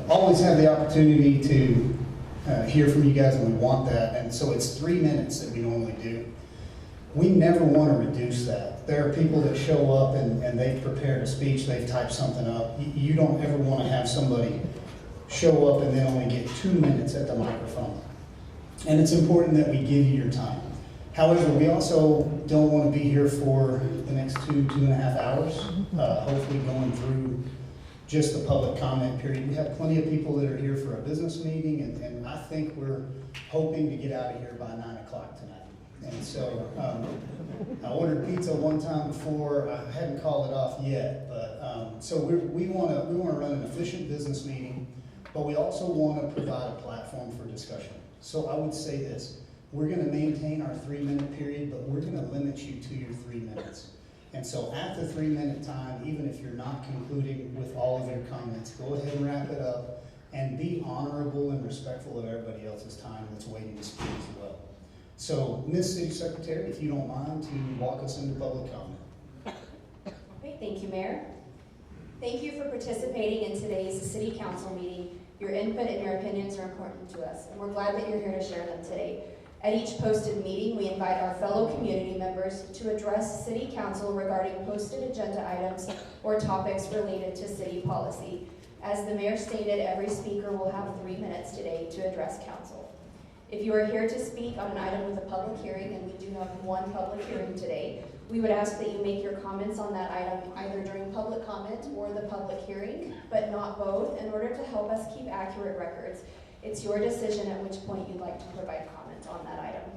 always have the opportunity to hear from you guys, and we want that. And so it's 3 minutes that we normally do. We never want to reduce that. There are people that show up and they've prepared a speech, they've typed something up. You don't ever want to have somebody show up and then only get 2 minutes at the microphone. And it's important that we give you your time. However, we also don't want to be here for the next 2.5 hours, hopefully going through just the public comment period. We have plenty of people that are here for a business meeting, and I think we're hoping to get out of here by 9 o'clock tonight. And so I ordered pizza one time before. I hadn't called it off yet, but so we want to run an efficient business meeting, but we also want to provide a platform for discussion. So I would say this. We're going to maintain our 3-minute period, but we're going to limit you to your 3 minutes. And so at the 3-minute time, even if you're not concluding with all of your comments, go ahead and wrap it up and be honorable and respectful of everybody else's time that's waiting to speak as well. So, Ms. City Secretary, if you don't mind to walk us into public comment. Okay, thank you, Mayor. Thank you for participating in today's City Council meeting. Your input and your opinions are important to us, and we're glad that you're here to share them today. At each posted meeting, we invite our fellow community members to address City Council regarding posted agenda items or topics related to city policy. As the Mayor stated, every speaker will have 3 minutes today to address Council. If you are here to speak on an item with a public hearing, and we do have one public hearing today, we would ask that you make your comments on that item either during public comment or the public hearing, but not both, in order to help us keep accurate records. It's your decision at which point you'd like to provide comment on that item.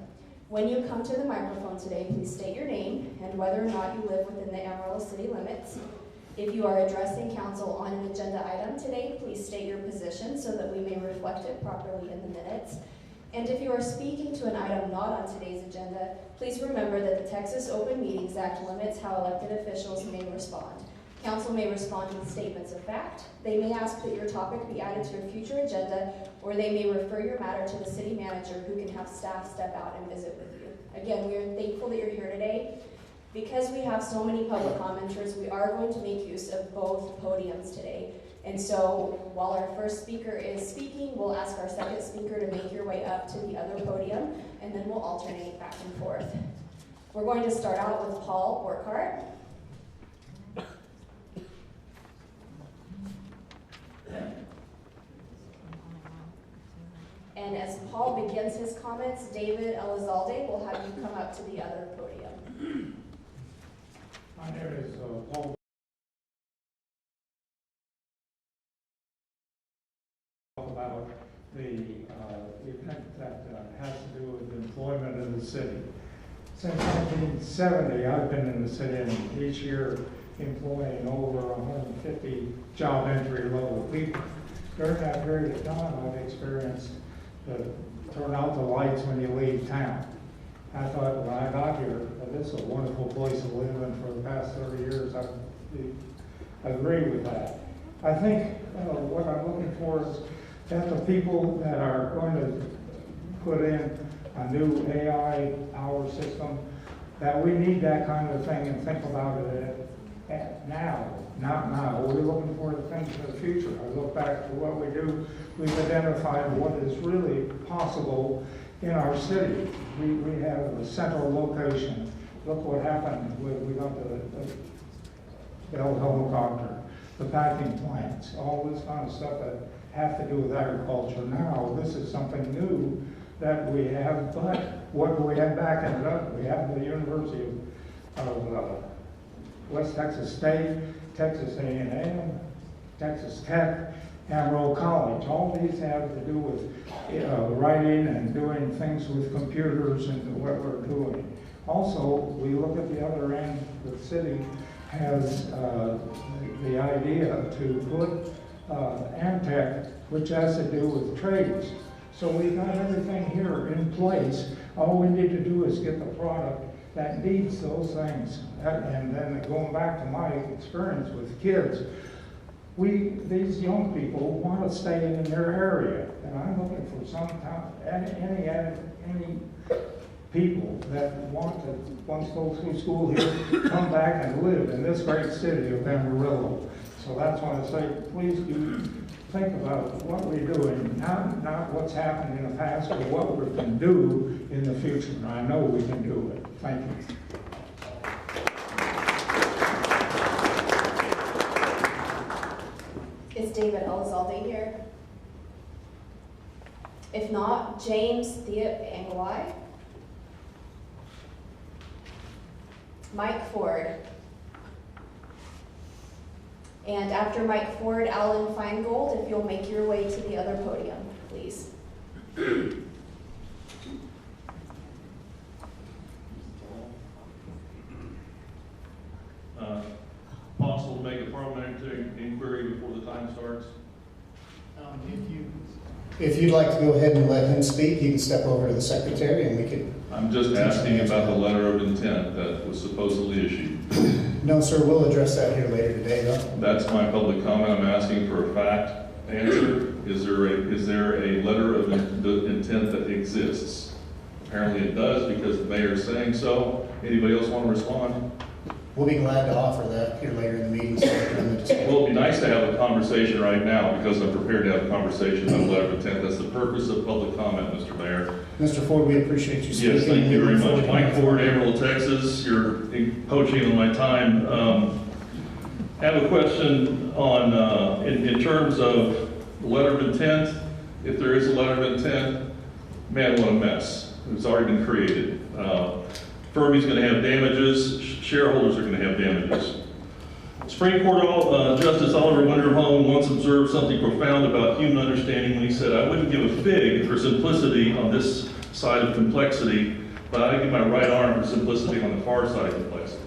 When you come to the microphone today, please state your name and whether or not you live within the Amarillo city limits. If you are addressing council on an agenda item today, please state your position so that we may reflect it properly in the minutes. And if you are speaking to an item not on today's agenda, please remember that the Texas Open Meetings Act limits how elected officials may respond. Council may respond with statements of fact. They may ask that your topic be added to a future agenda, or they may refer your matter to the city manager, who can have staff step out and visit with you. Again, we are thankful that you're here today. Because we have so many public commenters, we are going to make use of both podiums today. And so while our first speaker is speaking, we'll ask our second speaker to make your way up to the other podium, and then we'll alternate back and forth. We're going to start out with Paul Borkhart. And as Paul begins his comments, David Elizalde will have you come up to the other podium. My name is Paul. About the event that has to do with employment in the city. Since 1970, I've been in the city, and each year employing over 150 job entry level people. During that period of time, I've experienced the turn out the lights when you leave town. I thought when I got here, this is a wonderful place to live, and for the past 30 years, I agree with that. I think what I'm looking for is that the people that are going to put in a new AI hour system, that we need that kind of thing and think about it now, not now. We're looking for the things for the future. I look back to what we do. We've identified what is really possible in our city. We have a central location. Look what happened. We got the Bell helicopter, the packing plants, all this kind of stuff that have to do with agriculture. Now, this is something new that we have, but what do we have backing it up? We have the University of West Texas State, Texas A&M, Texas Tech, Amarillo College. All these have to do with writing and doing things with computers and what we're doing. Also, we look at the other end. The city has the idea to put Amtech, which has to do with trades. So we've got everything here in place. All we need to do is get the product that needs those things. And then going back to my experience with kids, these young people want to stay in their area. And I'm looking for some time, any people that want to, once go through school here, come back and live in this great city of Amarillo. So that's why I say, please do think about what we're doing, not what's happened in the past, but what we can do in the future. And I know we can do it. Thank you. Is David Elizalde here? If not, James Thiep Angawai. Mike Ford. And after Mike Ford, Alan Feingold, if you'll make your way to the other podium, please. Possible to make a parliamentary inquiry before the time starts? If you'd like to go ahead and let him speak, you can step over to the secretary and we can. I'm just asking about the letter of intent that was supposedly issued. No, sir, we'll address that here later today, though. That's my public comment. I'm asking for a fact answer. Is there a letter of intent that exists? Apparently it does because the mayor's saying so. Anybody else want to respond? We'll be glad to offer that here later in the meeting. So we can discuss. Well, it'd be nice to have a conversation right now because I'm prepared to have a conversation about a letter of intent. That's the purpose of public comment, Mr. Mayor. Mr. Ford, we appreciate you speaking. Yes, thank you very much. Mike Ford, Amarillo, Texas. You're poaching on my time. I have a question on, in terms of the letter of intent. If there is a letter of intent, man, what a mess. It's already been created. Fermi's going to have damages. Shareholders are going to have damages. Supreme Court Justice Oliver Wendell Holmes once observed something profound about human understanding when he said, "I wouldn't give a fig for simplicity on this side of complexity, but I'd give my right arm for simplicity on the far side of complexity."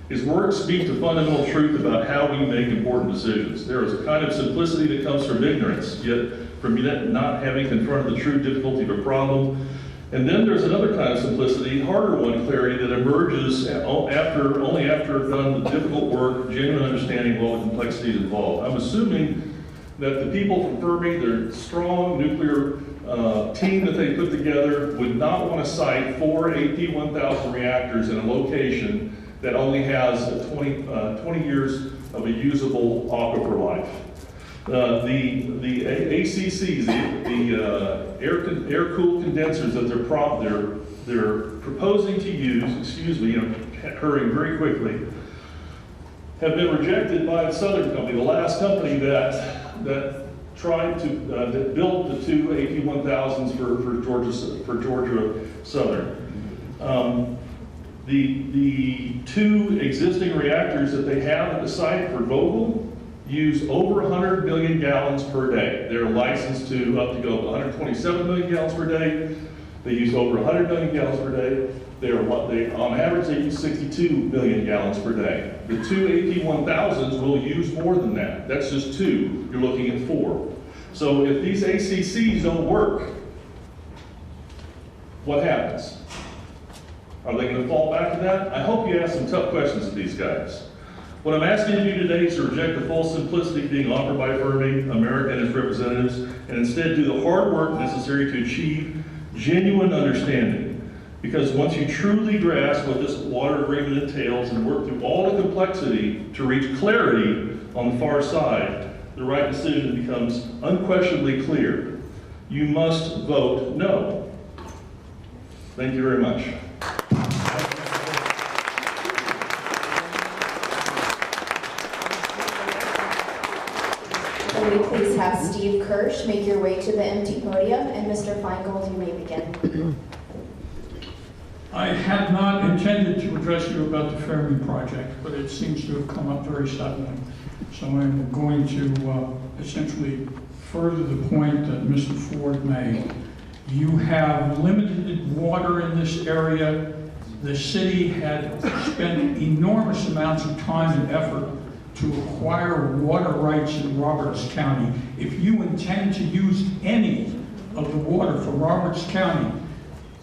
His words speak to fundamental truth about how we make important decisions. There is a kind of simplicity that comes from ignorance, yet from not having confronted the true difficulty of a problem. And then there's another kind of simplicity, harder one, clarity, that emerges only after I've done the difficult work, genuine understanding of all the complexities involved. I'm assuming that the people from Fermi, their strong nuclear team that they put together, would not want to site 4 AP1000 reactors in a location that only has 20 years of a usable aquifer life. The ACCs, the air-cooled condensers that they're proposing to use, excuse me, I'm hurrying very quickly, have been rejected by the Southern Company, the last company that tried to that built the 2 AP1000s for Georgia Southern. The 2 existing reactors that they have at the site for Vogtle use over 100 million gallons per day. They're licensed to up to go 127 million gallons per day. They use over 100 million gallons per day. On average, they use 62 million gallons per day. The 2 AP1000s will use more than that. That's just 2. You're looking at 4. So if these ACCs don't work, what happens? Are they going to fall back to that? I hope you ask some tough questions to these guys. What I'm asking you to do today is to reject the false simplicity being offered by Fermi, America, and its representatives, and instead do the hard work necessary to achieve genuine understanding. Because once you truly grasp what this water agreement entails and work through all the complexity to reach clarity on the far side, the right decision becomes unquestionably clear. You must vote no. Thank you very much. Will we please have Steve Kirsch make your way to the empty podium, and Mr. Feingold, you may begin. I had not intended to address you about the Fermi project, but it seems to have come up very suddenly. So I'm going to essentially further the point that Mr. Ford made. You have limited water in this area. The city had spent enormous amounts of time and effort to acquire water rights in Roberts County. If you intend to use any of the water from Roberts County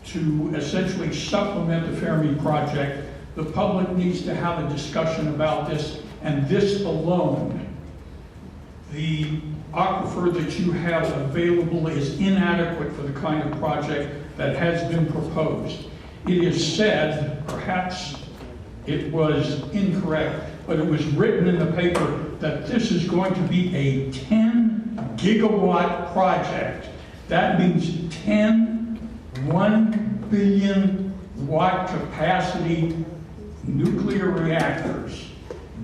to essentially supplement the Fermi project, the public needs to have a discussion about this, and this alone. The aquifer that you have available is inadequate for the kind of project that has been proposed. It is said, perhaps it was incorrect, but it was written in the paper that this is going to be a $10 gigawatt project. That means 10 1 billion watt capacity nuclear reactors.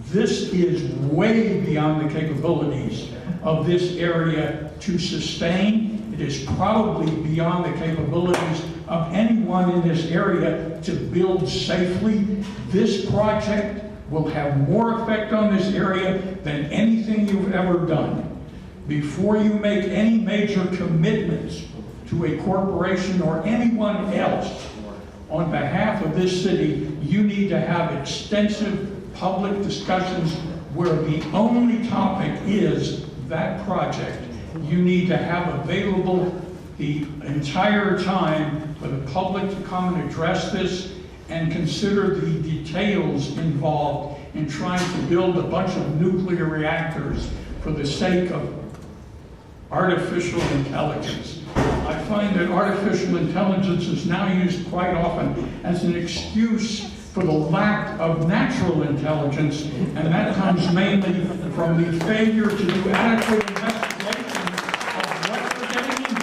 This is way beyond the capabilities of this area to sustain. It is probably beyond the capabilities of anyone in this area to build safely. This project will have more effect on this area than anything you've ever done. Before you make any major commitments to a corporation or anyone else on behalf of this city, you need to have extensive public discussions where the only topic is that project. You need to have available the entire time for the public to come and address this and consider the details involved in trying to build a bunch of nuclear reactors for the sake of artificial intelligence. I find that artificial intelligence is now used quite often as an excuse for the lack of natural intelligence, and that comes mainly from the failure to do adequate investigation of what we're getting into.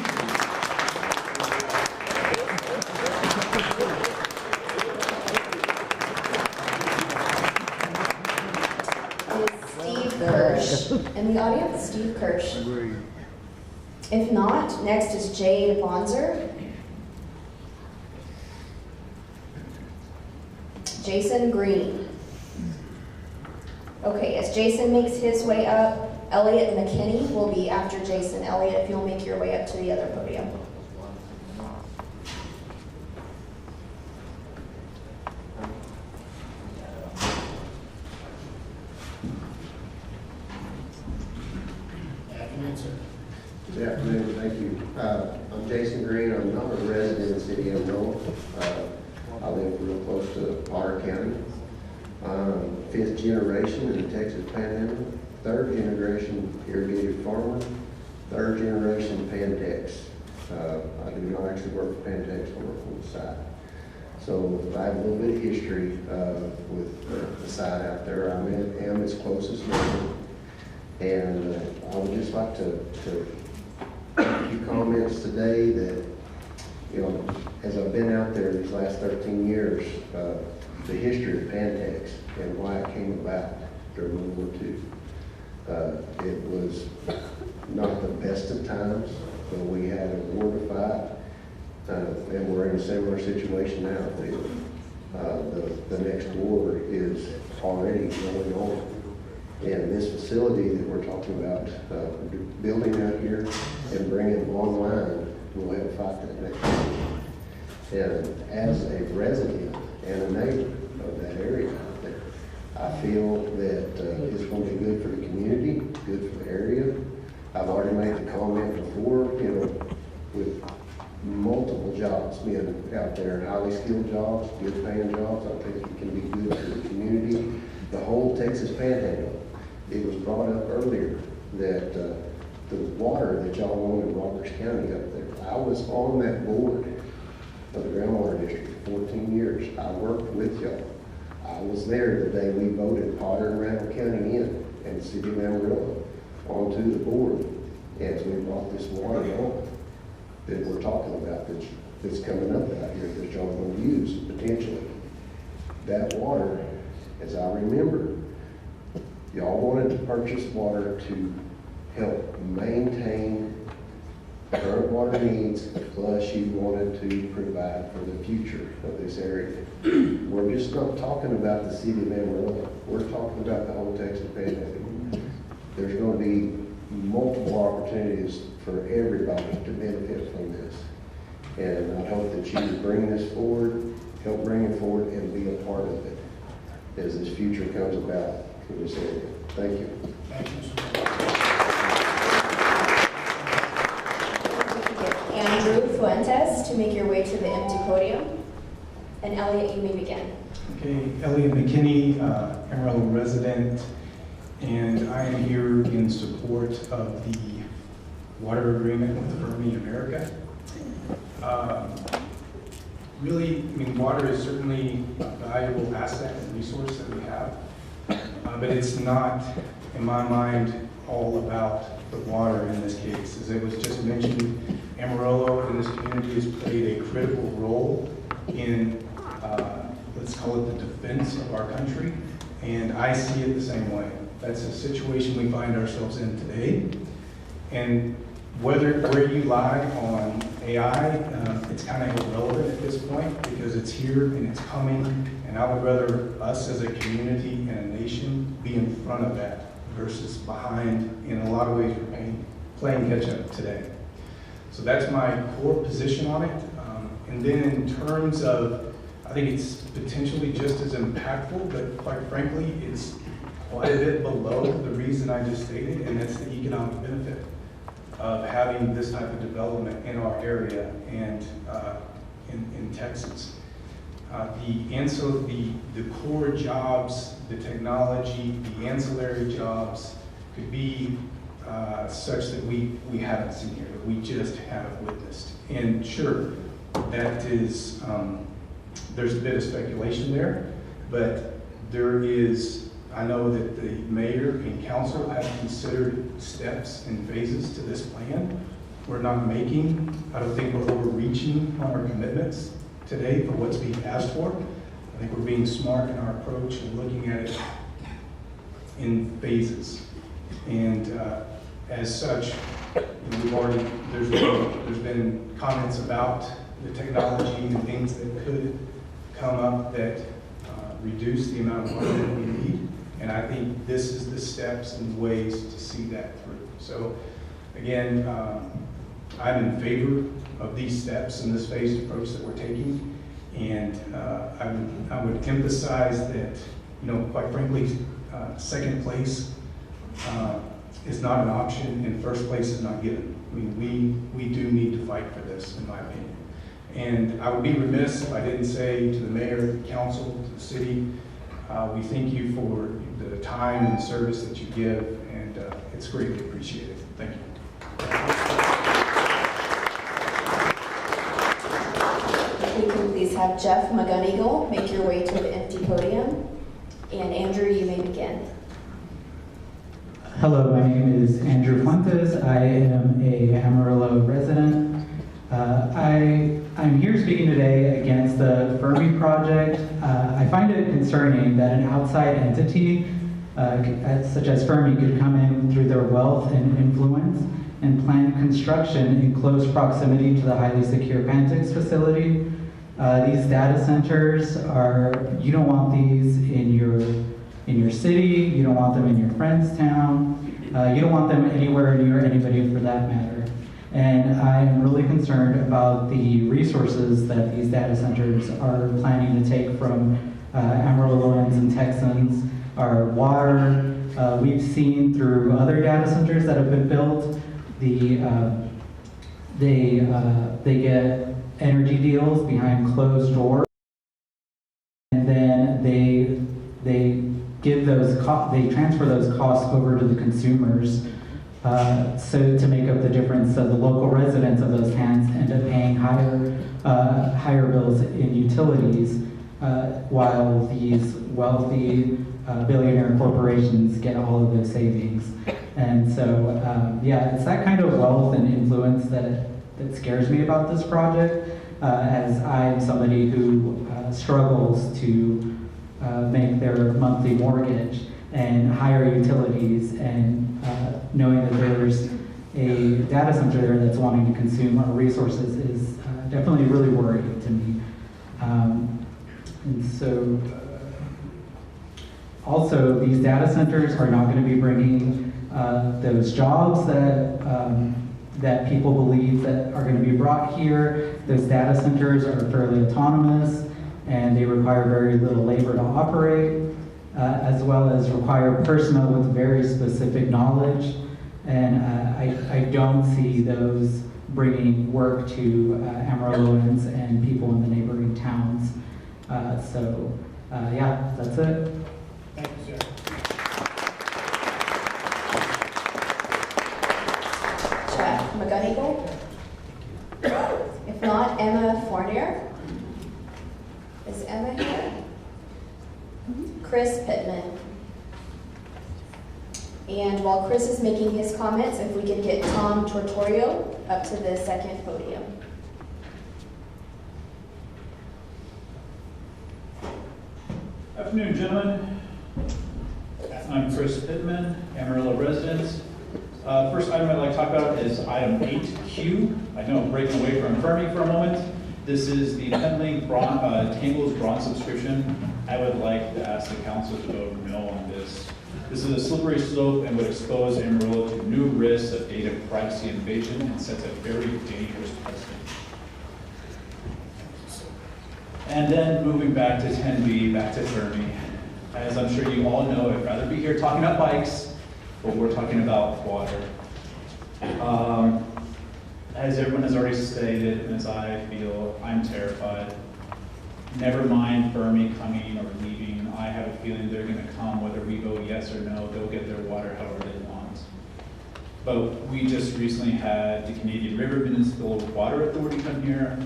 Is Steve Kirsch in the audience? Steve Kirsch. If not, next is Jade Bonzer. Jason Green. Okay, as Jason makes his way up, Elliot McKinney will be after Jason. Elliot, if you'll make your way up to the other podium. Good afternoon, thank you. I'm Jason Green. I'm not a resident of the city of Amarillo. I live real close to Potter County. Fifth generation in the Texas Panhandle. Third generation irrigated farmer. Third generation Pantex. I do not actually work for Pantex, I work on the site. So I have a little bit of history with the site out there. I am its closest neighbor. And I would just like to make a few comments today that, you know, as I've been out there these last 13 years, the history of Pantex and why it came about during World War II. It was not the best of times, but we had a war to fight, and we're in a similar situation now. The next war is already going on. And this facility that we're talking about building out here and bringing online will help fight that next war. And as a resident and a neighbor of that area out there, I feel that it's going to be good for the community, good for the area. I've already made the comment before, you know, with multiple jobs being out there, highly skilled jobs, good paying jobs, I think it can be good for the community. The whole Texas Panhandle. It was brought up earlier that the water that y'all own in Roberts County up there, I was on that board of the Groundwater District for 14 years. I worked with y'all. I was there the day we voted Potter and Randall County in and the city of Amarillo onto the board as we brought this water on that we're talking about that's coming up out here that y'all going to use potentially. That water, as I remember, y'all wanted to purchase water to help maintain current water needs, plus you wanted to provide for the future of this area. We're just not talking about the city of Amarillo. We're talking about the whole Texas Panhandle. There's going to be multiple opportunities for everybody to benefit from this. And I hope that you bring this forward, help bring it forward, and be a part of it as this future comes about for this area. Thank you. Andrew Fuentes to make your way to the empty podium. And Elliot, you may begin. Okay, Elliot McKinney, Amarillo resident, and I am here in support of the water agreement with Fermi America. Really, I mean, water is certainly a valuable asset and resource that we have, but it's not, in my mind, all about the water in this case. As it was just mentioned, Amarillo in this community has played a critical role in, let's call it the defense of our country, and I see it the same way. That's the situation we find ourselves in today. And where you lie on AI, it's kind of irrelevant at this point because it's here and it's coming, and I would rather us as a community and a nation be in front of that versus behind. In a lot of ways, we're playing catch up today. So that's my core position on it. And then in terms of, I think it's potentially just as impactful, but quite frankly, it's quite a bit below the reason I just stated, and that's the economic benefit of having this type of development in our area and in Texas. The core jobs, the technology, the ancillary jobs could be such that we haven't seen here, that we just haven't witnessed. And sure, that is, there's a bit of speculation there, but there is, I know that the mayor and council have considered steps and phases to this plan. We're not making, I don't think we're overreaching on our commitments today for what's being asked for. I think we're being smart in our approach and looking at it in phases. And as such, we've already, there's been comments about the technology and things that could come up that reduce the amount of money that we need. And I think this is the steps and ways to see that through. So again, I'm in favor of these steps and this phased approach that we're taking. And I would emphasize that, quite frankly, second place is not an option and first place is not given. I mean, we do need to fight for this, in my opinion. And I would be remiss if I didn't say to the mayor, the council, to the city, we thank you for the time and service that you give, and it's greatly appreciated. Thank you. If we can please have Jeff McGonigal make your way to the empty podium. And Andrew, you may begin. Hello, my name is Andrew Fuentes. I am a Amarillo resident. I'm here speaking today against the Fermi project. I find it concerning that an outside entity, such as Fermi, could come in through their wealth and influence and plan construction in close proximity to the highly secure Pantex facility. These data centers you don't want these in your city, you don't want them in your friend's town, you don't want them anywhere near anybody for that matter. And I am really concerned about the resources that these data centers are planning to take from Amarilloans and Texans. Our water, we've seen through other data centers that have been built, they get energy deals behind closed doors, and then they give they transfer those costs over to the consumers. So to make up the difference, the local residents of those towns end up paying higher bills in utilities, while these wealthy billionaire corporations get all of those savings. And so, it's that kind of wealth and influence that scares me about this project, as I'm somebody who struggles to make their monthly mortgage and higher utilities, and knowing that there's a data center there that's wanting to consume our resources is definitely really worrying to me. And so, also, these data centers are not going to be bringing those jobs that people believe that are going to be brought here. Those data centers are fairly autonomous, and they require very little labor to operate, as well as require personnel with very specific knowledge. And I don't see those bringing work to Amarilloans and people in the neighboring towns. That's it. Thank you, sir. Jeff McGonigal. If not, Emma Fournier. Is Emma here? Chris Pittman. And while Chris is making his comments, if we could get Tom Tortorio up to the second podium. Afternoon, gentlemen. I'm Chris Pittman, Amarillo resident. First item I'd like to talk about is item 8Q. I know I'm breaking away from Fermi for a moment. This is the Penlink Tangles Bronze subscription. I would like to ask the council to vote no on this. This is a slippery slope and would expose Amarillo to new risks of data privacy invasion and sets a very dangerous precedent. And then moving back to 10B, back to Fermi. As I'm sure you all know, I'd rather be here talking about bikes, but we're talking about water. As everyone has already stated, and as I feel, I'm terrified. Never mind Fermi coming or leaving. I have a feeling they're gonna come whether we vote yes or no. They'll get their water however they want. But we just recently had the Canadian River Municipal Water Authority come here.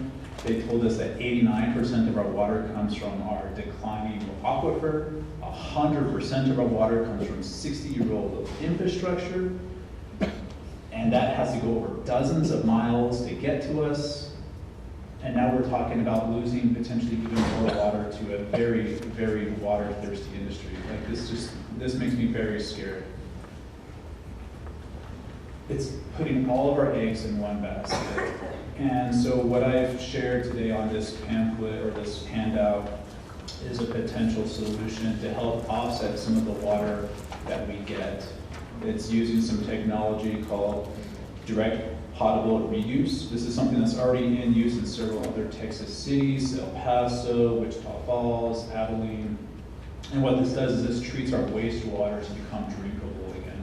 They told us that 89% of our water comes from our declining aquifer. 100% of our water comes from 60-year-old infrastructure. And that has to go over dozens of miles to get to us. And now we're talking about losing potentially even more water to a very, very water-thirsty industry. Like this makes me very scared. It's putting all of our eggs in one basket. And so what I've shared today on this pamphlet or this handout is a potential solution to help offset some of the water that we get. It's using some technology called direct potable reuse. This is something that's already in use in several other Texas cities, El Paso, Wichita Falls, Abilene. And what this does is this treats our wastewater to become drinkable again.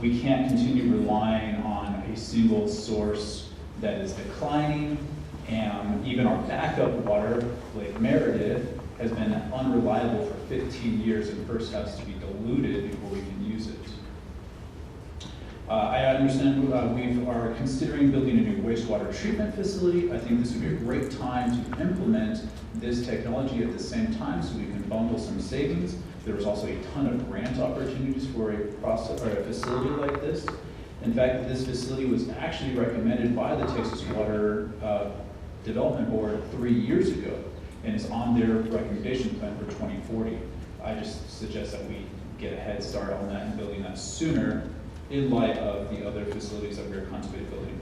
We can't continue relying on a single source that is declining, and even our backup water, Lake Meredith, has been unreliable for 15 years and first has to be diluted before we can use it. I understand we are considering building a new wastewater treatment facility. I think this would be a great time to implement this technology at the same time so we can bundle some savings. There was also a ton of grant opportunities for a process or a facility like this. In fact, this facility was actually recommended by the Texas Water Development Board 3 years ago and is on their recommendation plan for 2040. I just suggest that we get a head start on that and building that sooner in light of the other facilities that we're contemplating building.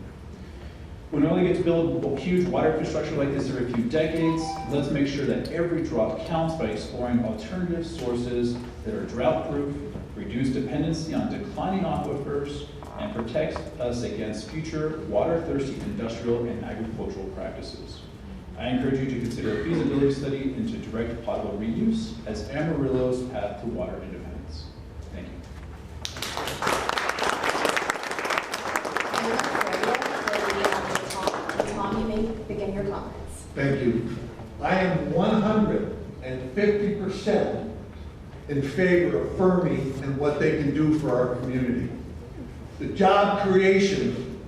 We not only get to build a huge water infrastructure like this every few decades, let's make sure that every drop counts by exploring alternative sources that are drought-proof, reduce dependency on declining aquifers, and protect us against future water-thirsty industrial and agricultural practices. I encourage you to consider a feasibility study into direct potable reuse as Amarillo's path to water independence. Thank you. Tom, you may begin your comments. Thank you. I am 150% in favor of Fermi and what they can do for our community. The job creation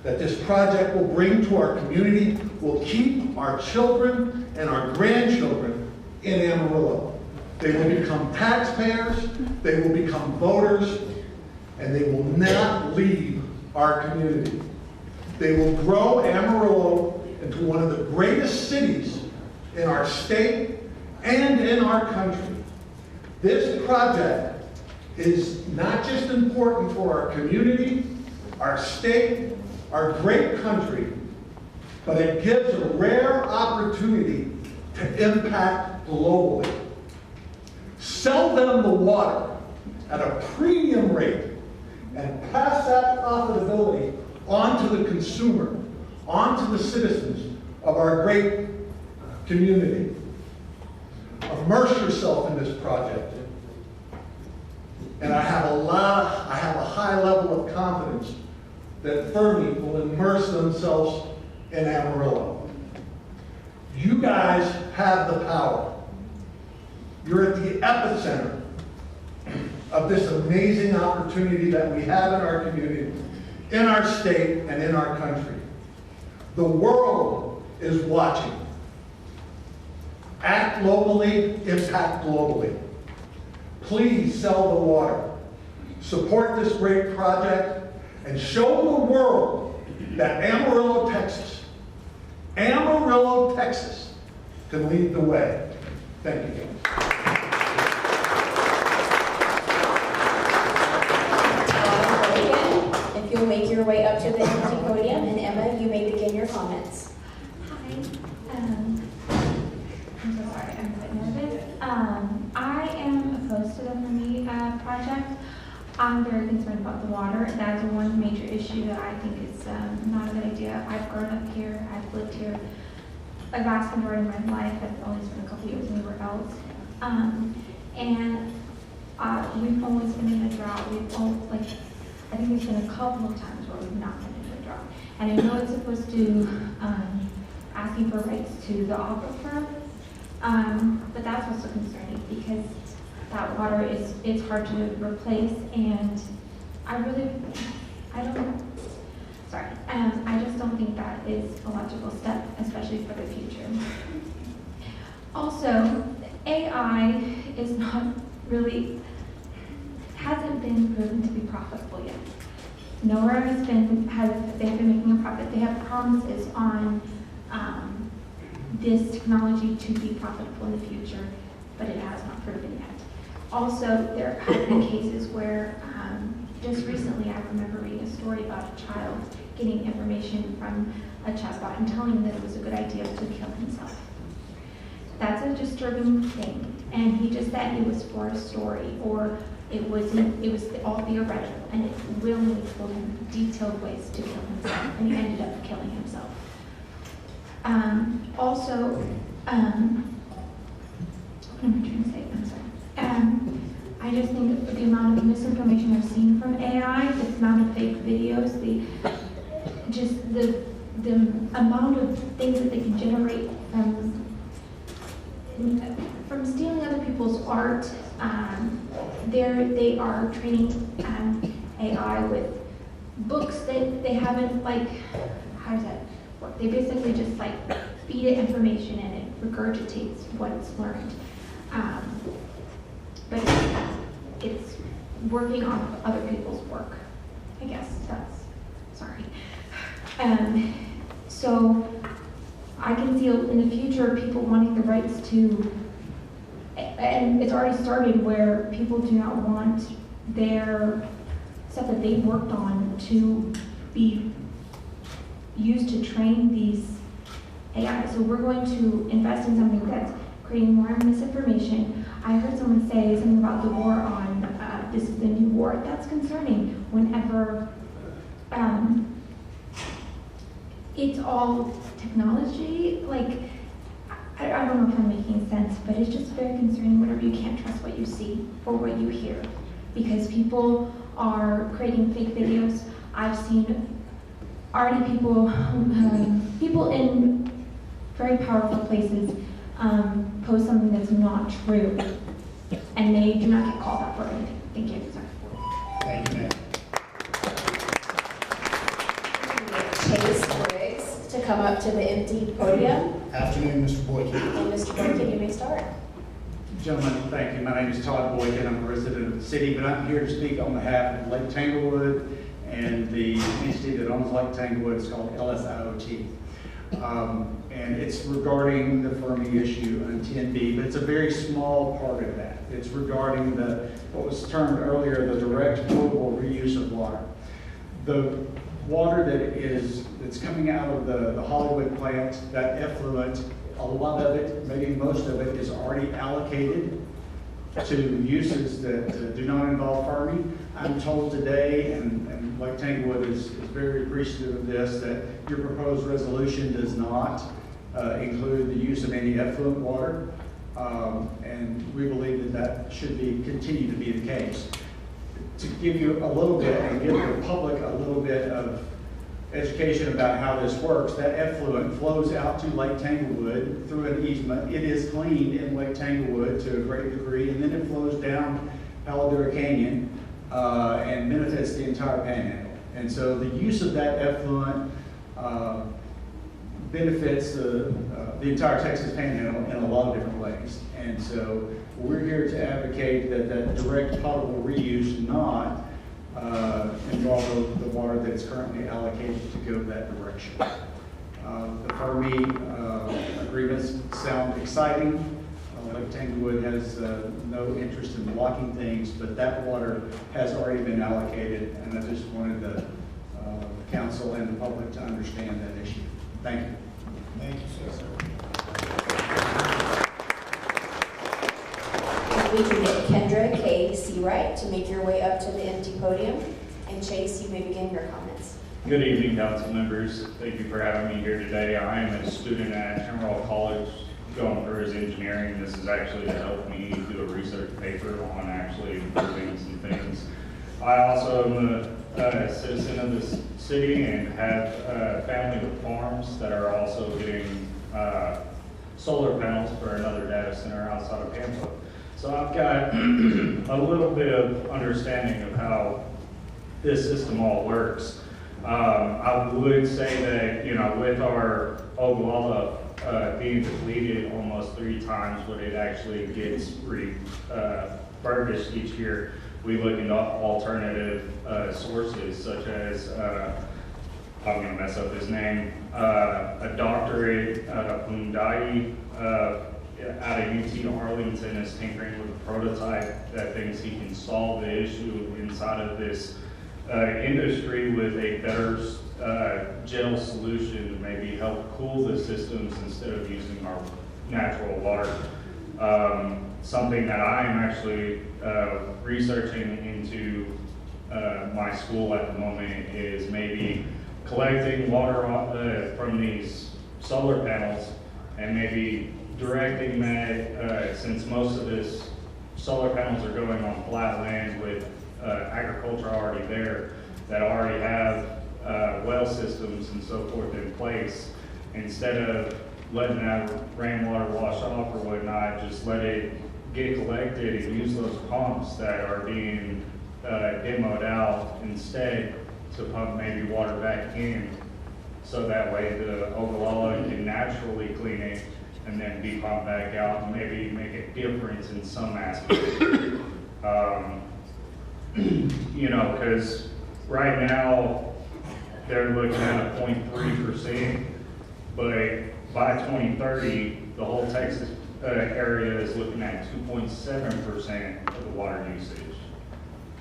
that this project will bring to our community will keep our children and our grandchildren in Amarillo. They will become taxpayers, they will become voters, and they will not leave our community. They will grow Amarillo into one of the greatest cities in our state and in our country. This project is not just important for our community, our state, our great country, but it gives a rare opportunity to impact globally. Sell them the water at a premium rate and pass that profitability on to the consumer, on to the citizens of our great community. Immerse yourself in this project. And I have a high level of confidence that Fermi will immerse themselves in Amarillo. You guys have the power. You're at the epicenter of this amazing opportunity that we have in our community, in our state, and in our country. The world is watching. Act locally, impact globally. Please sell the water. support this great project, and show the world that Amarillo, Texas can lead the way. Thank you. If you'll make your way up to the empty podium, and Emma, you may begin your comments. Hi. I'm so sorry, I'm quite nervous. I am opposed to the Fermi project. I'm very concerned about the water. That's one major issue that I think is not a good idea. I've grown up here, I've lived here a vast majority of my life. I've only spent a couple years anywhere else. We've always been in a drought. I think there's been a couple of times where we've not been in a drought. And I know it's supposed to, asking for rights to the aquifer, but that's also concerning because that water it's hard to replace, and I just don't think that is a logical step, especially for the future. Also, AI is not really, hasn't been proven to be profitable yet. Nowhere they've been making a profit. They have promises on this technology to be profitable in the future, but it has not proven yet. Also, there have been cases where, just recently I remember reading a story about a child getting information from a chatbot and telling him that it was a good idea to kill himself. That's a disturbing thing, and he just said it was for a story, or it was all theoretical, and it willingly told him detailed ways to kill himself, and he ended up killing himself. What am I trying to say? I'm sorry. I just think the amount of misinformation I've seen from AI, the amount of fake videos, the amount of things that they can generate from stealing other people's art. They are training AI with books that they haven't, how does that work? They basically just feed it information and it regurgitates what it's learned. But it's working on other people's work. I guess sorry. So I can see in the future people wanting the rights to, and it's already started where people do not want their stuff that they've worked on to be used to train these AI. So we're going to invest in something that's creating more misinformation. I heard someone say something about the war on, this is the new war. That's concerning whenever it's all technology. I don't know if I'm making sense, but it's just very concerning whenever you can't trust what you see or what you hear, because people are creating fake videos. I've seen already people in very powerful places post something that's not true, and they do not get called out for anything. Thank you. Sorry. Thank you, ma'am. Chase Briggs to come up to the empty podium. Afternoon, Mr. Boykin. And Mr. Boykin, you may start. Gentlemen, thank you. My name is Todd Boykin. I'm a resident of the city, but I'm here to speak on behalf of Lake Tanglewood and the entity that owns Lake Tanglewood. It's called LSIOT. And it's regarding the Fermi issue on 10B, but it's a very small part of that. It's regarding what was termed earlier, the direct potable reuse of water. The water that's coming out of the Hollywood plant, that effluent, a lot of it, maybe most of it, is already allocated to uses that do not involve Fermi. I'm told today, and Lake Tanglewood is very appreciative of this, that your proposed resolution does not include the use of any effluent water, and we believe that should continue to be the case. To give you a little bit and give the public a little bit of education about how this works, that effluent flows out to Lake Tanglewood through an easement. It is cleaned in Lake Tanglewood to a great degree, and then it flows down Paladura Canyon and benefits the entire panhandle. And so the use of that effluent benefits the entire Texas panhandle in a lot of different ways. And so we're here to advocate that direct potable reuse not and all of the water that is currently allocated to go that direction. The Fermi agreements sound exciting. Lake Tanglewood has no interest in blocking things, but that water has already been allocated, and I just wanted the council and the public to understand that issue. Thank you. Thank you, sir. If we can get Kendra K. Seawright to make your way up to the empty podium. And Chase, you may begin your comments. Good evening, council members. Thank you for having me here today. I am a student at Emerald College going through his engineering. This is actually to help me do a research paper on actually improving some things. I also am a citizen of this city and have a family with farms that are also getting solar panels for another data center outside of Pampa. So I've got a little bit of understanding of how this system all works. I would say that, you know, with our Ogallala being depleted almost 3 times what it actually gets refurbished each year, we look into alternative sources such as, I'm going to mess up his name, a doctorate Bundai out of UT Arlington is tinkering with a prototype that thinks he can solve the issue inside of this industry with a better gel solution to maybe help cool the systems instead of using our natural water. Something that I am actually researching into my school at the moment is maybe collecting water from these solar panels and maybe directing that, since most of this solar panels are going on flat land with agriculture already there, that already have well systems and so forth in place, instead of letting that rainwater wash off or whatnot, just let it get collected and use those pumps that are being demoed out instead to pump maybe water back in, so that way the Ogallala can naturally clean it and then be pumped back out and maybe make a difference in some aspects. You know, because right now they're looking at a 0.3%, but by 2030, the whole Texas area is looking at 2.7% of the water usage.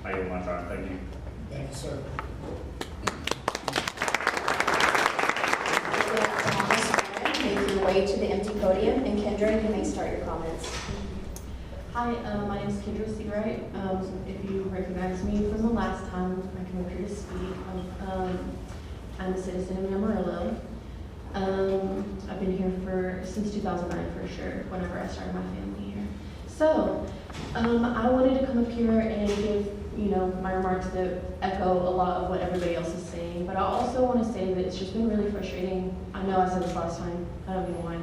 I yield my time. Thank you. Thank you, sir. Make your way to the empty podium, and Kendra, you may start your comments. Hi, my name is Kendra Seawright. If you recognize me from the last time I came up here to speak, I'm a citizen of Amarillo. I've been here since 2009 for sure, whenever I started my family here. So, I wanted to come up here and give, my remarks that echo a lot of what everybody else is saying, but I also want to say that it's just been really frustrating. I know I said this last time, I don't know why,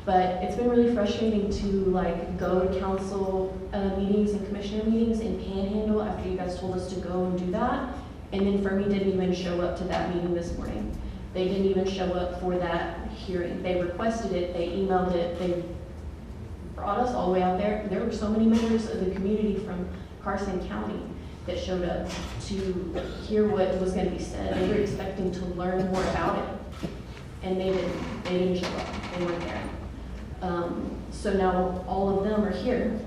but it's been really frustrating to go to council meetings and commissioner meetings and panhandle after you guys told us to go and do that, and then Fermi didn't even show up to that meeting this morning. They didn't even show up for that hearing. They requested it, they emailed it, they brought us all the way out there. There were so many members of the community from Carson County that showed up to hear what was going to be said. They were expecting to learn more about it, and they didn't show up. They weren't there. So now all of them are here.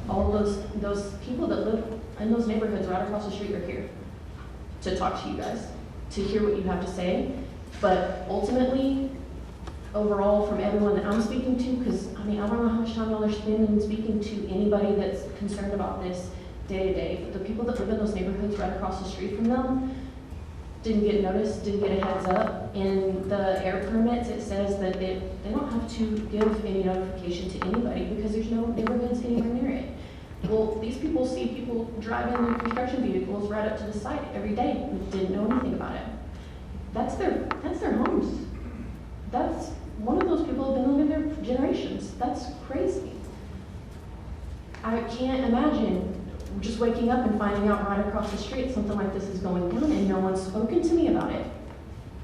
All of those people that live in those neighborhoods right across the street are here to talk to you guys, to hear what you have to say. But ultimately, overall, from everyone that I'm speaking to, because I don't know how much time y'all are spending speaking to anybody that's concerned about this day to day, but the people that live in those neighborhoods right across the street from them didn't get noticed, didn't get a heads up. In the air permits, it says that they don't have to give any notification to anybody because there's no neighborhoods anywhere near it. Well, these people see people driving their construction vehicles right up to the site every day and didn't know anything about it. That's their homes. That's one of those people have been living there for generations. That's crazy. I can't imagine just waking up and finding out right across the street something like this is going on and no one's spoken to me about it.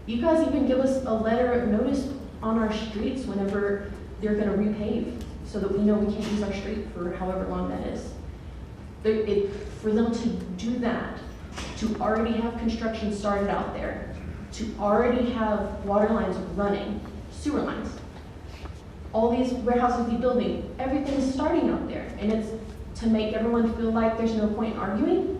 You guys even give us a letter of notice on our streets whenever they're going to repave so that we know we can't use our street for however long that is. For them to do that, to to already have construction started out there, to already have water lines running, sewer lines. All these warehouses be building, everything's starting out there, and it's to make everyone feel like there's no point in arguing,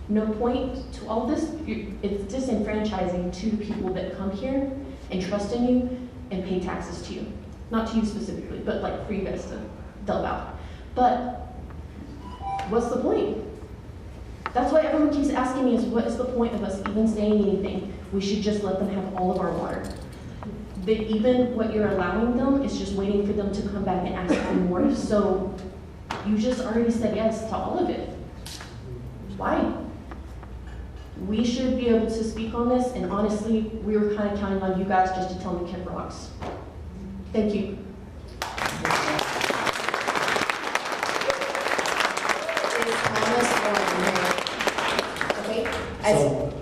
no point to all this. It's disenfranchising to the people that come here and trust in you and pay taxes to you. Not to you specifically, but like for you guys to delve out. But what's the point? That's why everyone keeps asking me is what is the point of us even saying anything? We should just let them have all of our water. That even what you're allowing them is just waiting for them to come back and ask for more. So you just already said yes to all of it. Why? We should be able to speak on this, and honestly, we were kind of counting on you guys just to tell me kick rocks. Thank you. So,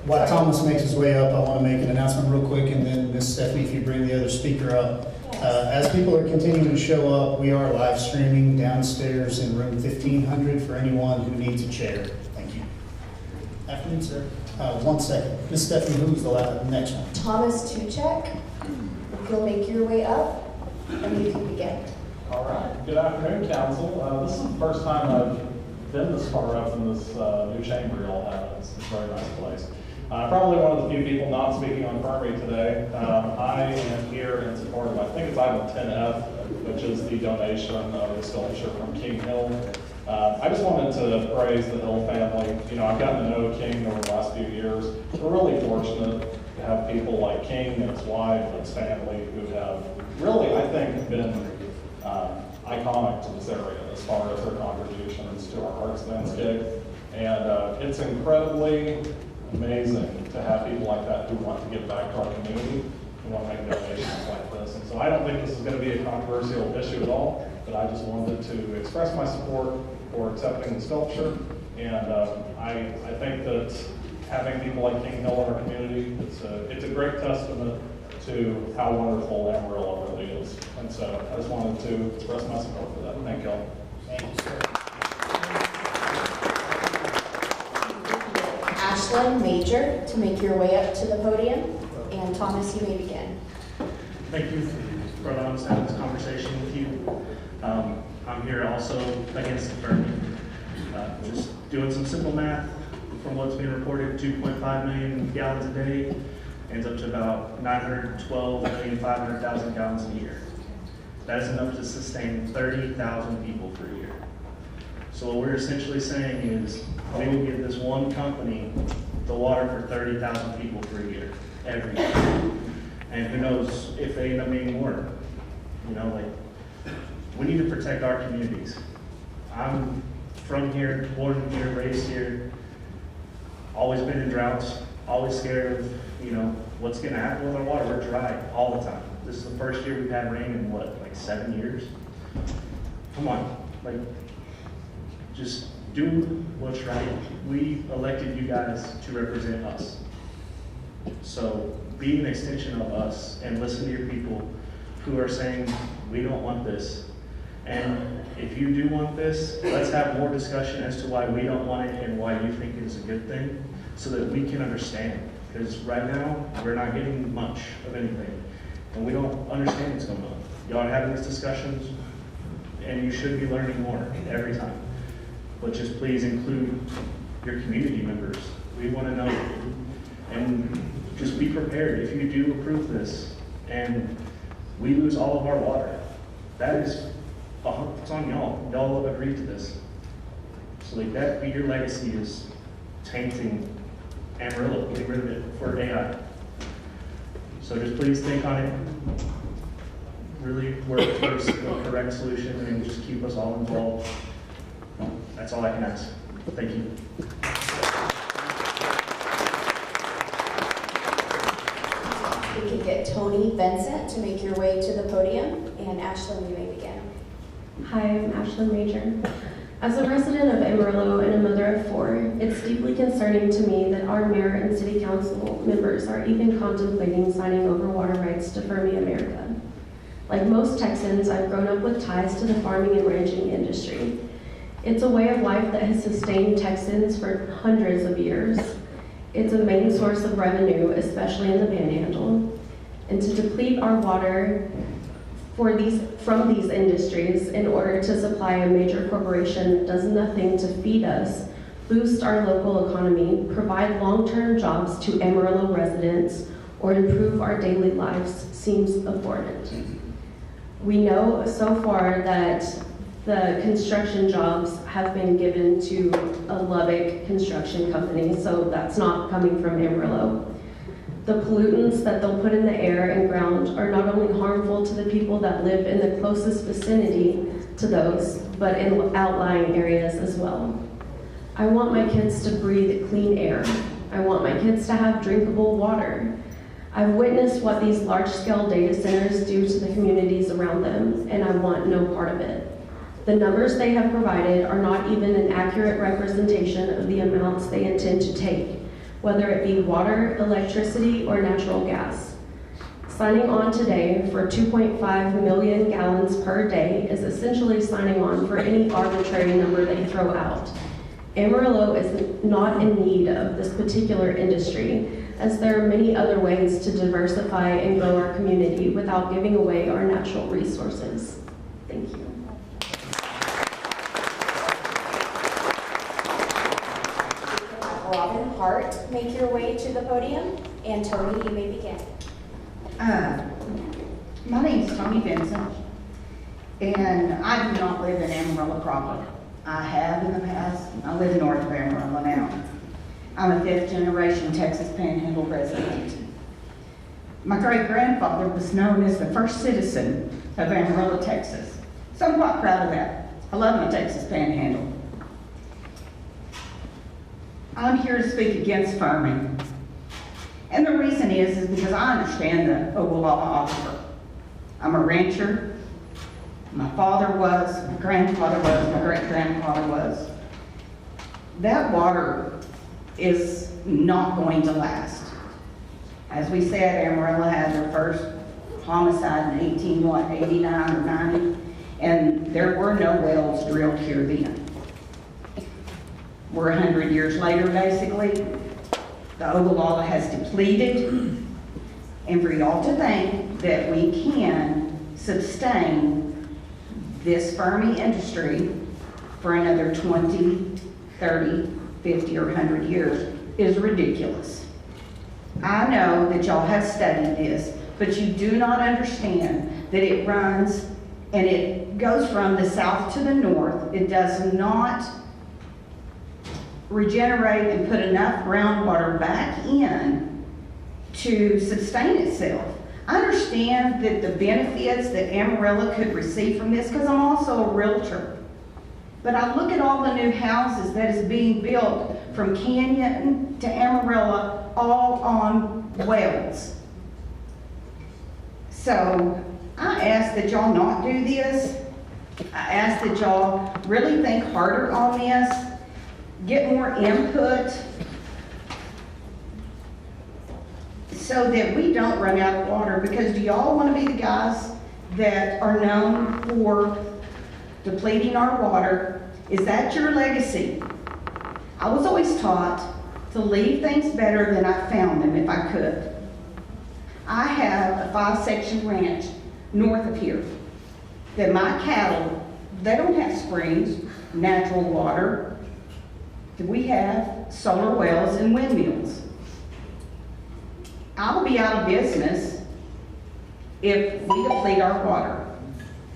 while Thomas makes his way up, I want to make an announcement real quick, and then Ms. Stephanie, if you bring the other speaker up. As people are continuing to show up, we are live streaming downstairs in room 1500 for anyone who needs a chair. Thank you. Afternoon, sir. 1 second. Ms. Stephanie, who's the next one? Thomas Tuchek, if you'll make your way up, and you can begin. All right. Good afternoon, council. This is the first time I've been this far up in this new chamber y'all have. It's a very nice place. Probably one of the few people not speaking on Fermi today. I am here in support of, I think it's item 10F, which is the donation of the sculpture from King Hill. I just wanted to praise the Hill family. You know, I've gotten to know King over the last few years. We're really fortunate to have people like King and his wife and his family who have really, I think, been iconic to this area as far as their contributions to our arts landscape. And it's incredibly amazing to have people like that who want to give back to our community, who want to make donations like this. And so I don't think this is going to be a controversial issue at all, but I just wanted to express my support for accepting the sculpture. And I think that having people like King Hill in our community, it's a great testament to how wonderful Amarillo really is. And so I just wanted to express my support for that. Thank y'all. Thank you, sir. Ashlyn Major, to make your way up to the podium, and Thomas, you may begin. Thank you for allowing us to have this conversation with you. I'm here also against the Fermi. Just doing some simple math from what's being reported, 2.5 million gallons a day ends up to about 912,500,000 gallons a year. That is enough to sustain 30,000 people per year. So what we're essentially saying is we will give this one company the water for 30,000 people per year, every year. And who knows if they end up needing more. You know, like, we need to protect our communities. I'm from here, born here, raised here, always been in droughts, always scared of, you know, what's gonna happen with our water. We're dry all the time. This is the first year we've had rain in what, like 7 years? Come on, like, just do what's right. We elected you guys to represent us. So be an extension of us and listen to your people who are saying, we don't want this. And if you do want this, let's have more discussion as to why we don't want it and why you think it is a good thing, so that we can understand. Because right now, we're not getting much of anything, and we don't understand what's going on. Y'all are having these discussions, and you should be learning more every time. But just please include your community members. We want to know, and just be prepared. If you do approve this, and we lose all of our water, that is, it's on y'all. Y'all have agreed to this. So like that, your legacy is tainting Amarillo, getting rid of it for AI. So just please think on it. Really work towards the correct solution and just keep us all involved. That's all I can ask. Thank you. We can get Tony Vincent to make your way to the podium, and Ashlyn, you may begin. Hi, I'm Ashlyn Major. As a resident of Amarillo and a mother of 4, it's deeply concerning to me that our mayor and city council members are even contemplating signing over water rights to Fermi America. Like most Texans, I've grown up with ties to the farming and ranching industry. It's a way of life that has sustained Texans for hundreds of years. It's a main source of revenue, especially in the Panhandle. And to deplete our water from these industries in order to supply a major corporation that does nothing to feed us, boost our local economy, provide long-term jobs to Amarillo residents, or improve our daily lives seems abhorrent. We know so far that the construction jobs have been given to a Lubbock construction company, so that's not coming from Amarillo. The pollutants that they'll put in the air and ground are not only harmful to the people that live in the closest vicinity to those, but in outlying areas as well. I want my kids to breathe clean air. I want my kids to have drinkable water. I've witnessed what these large-scale data centers do to the communities around them, and I want no part of it. The numbers they have provided are not even an accurate representation of the amounts they intend to take, whether it be water, electricity, or natural gas. Signing on today for 2.5 million gallons per day is essentially signing on for any arbitrary number they throw out. Amarillo is not in need of this particular industry, as there are many other ways to diversify and grow our community without giving away our natural resources. Thank you. Robin Hart, make your way to the podium, and Tony, you may begin. My name is Tony Vincent, and I do not live in Amarillo proper. I have in the past. I live north of Amarillo now. I'm a fifth-generation Texas Panhandle resident. My great-grandfather was known as the first citizen of Amarillo, Texas. So I'm quite proud of that. I love my Texas Panhandle. I'm here to speak against farming. And the reason is because I understand the Ogallala Aquifer. I'm a rancher. My father was, my grandfather was, my great-grandfather was. That water is not going to last. As we said, Amarillo had their first homicide in 1889 or 90, and there were no wells drilled here then. We're 100 years later, basically. The Ogallala has depleted, and for y'all to think that we can sustain this farming industry for another 20, 30, 50, or 100 years is ridiculous. I know that y'all have studied this, but you do not understand that it runs and it goes from the south to the north. It does not regenerate and put enough groundwater back in to sustain itself. I understand that the benefits that Amarillo could receive from this, because I'm also a realtor. But I look at all the new houses that is being built from Canyon to Amarillo, all on wells. So I ask that y'all not do this. I ask that y'all really think harder on this, get more input, so that we don't run out of water. Because do y'all want to be the guys that are known for depleting our water? Is that your legacy? I was always taught to leave things better than I found them if I could. I have a 5-section ranch north of here that my cattle, they don't have springs, natural water. We have solar wells and windmills. I'll be out of business if we deplete our water.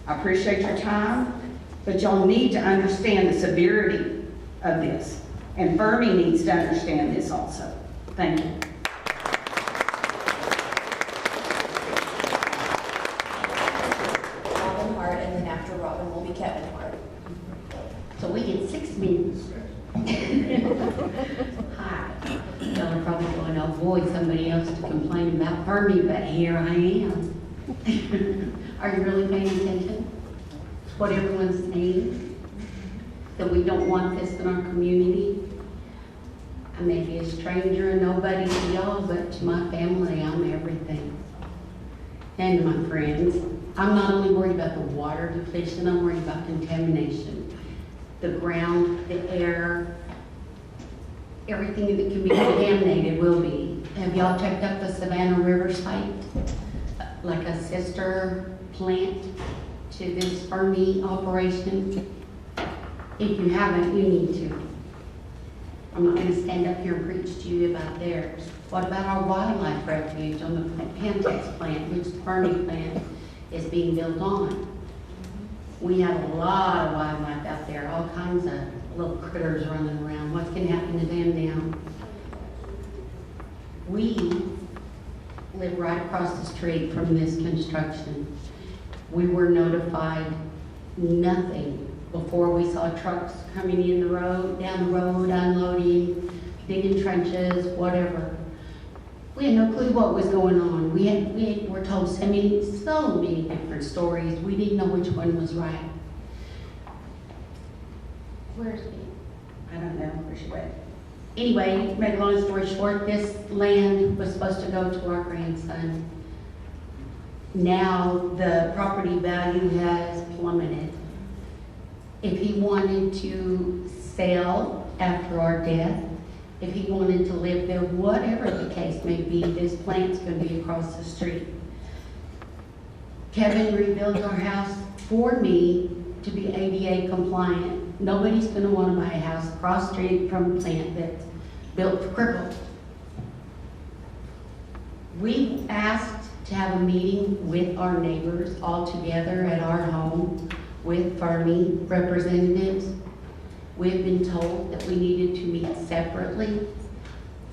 I appreciate your time, but y'all need to understand the severity of this. And Fermi needs to understand this also. Thank you. Robin Hart, and then after Robin will be Kevin Hart. So we get 6 minutes. Hi. Y'all are probably going to avoid somebody else to complain about Fermi, but here I am. Are you really paying attention to what everyone's saying? That we don't want this in our community? I may be a stranger and nobody to y'all, but to my family, I'm everything. And to my friends. I'm not only worried about the water depletion, I'm worried about contamination. the ground, the air, everything that can be contaminated will be. Have y'all checked out the Savannah River site? Like a sister plant to this Fermi operation? If you haven't, you need to. I'm not gonna stand up here and preach to you about theirs. What about our wildlife refuge on the Pantex plant, which the Fermi plant is being built on? We have a lot of wildlife out there, all kinds of little critters running around. What's gonna happen to them now? We live right across the street from this construction. We were notified nothing before we saw trucks coming in the road, down the road, unloading, digging trenches, whatever. We had no clue what was going on. We were told so many different stories. We didn't know which one was right. Where's she? I don't know where she went. Anyway, make a long story short, this land was supposed to go to our grandson. Now the property value has plummeted. If he wanted to sell after our death, if he wanted to live there, whatever the case may be, this plant's going to be across the street. Kevin rebuilt our house for me to be ADA compliant. Nobody's going to want to buy a house across the street from a plant that's built for cripples. We asked to have a meeting with our neighbors all together at our home with Fermi representatives. We've been told that we needed to meet separately.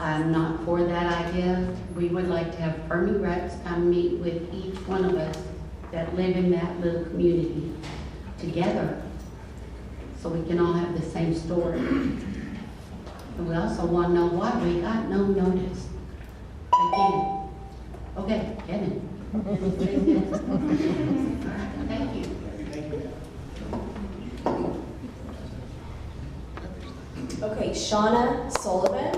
I'm not for that idea. We would like to have Fermi reps come meet with each one of us that live in that little community together so we can all have the same story. And we also want to know why we got no notice. Again. Okay, Kevin. Thank you. Okay, Shauna Sullivan.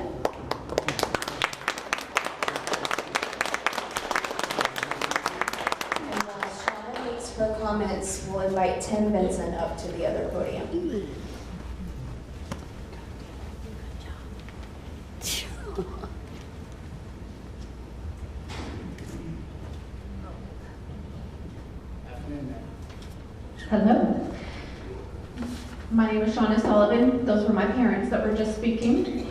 And while Shauna makes her comments, we'll invite Tim Benson up to the other podium. Hello. My name is Shauna Sullivan. Those were my parents that were just speaking.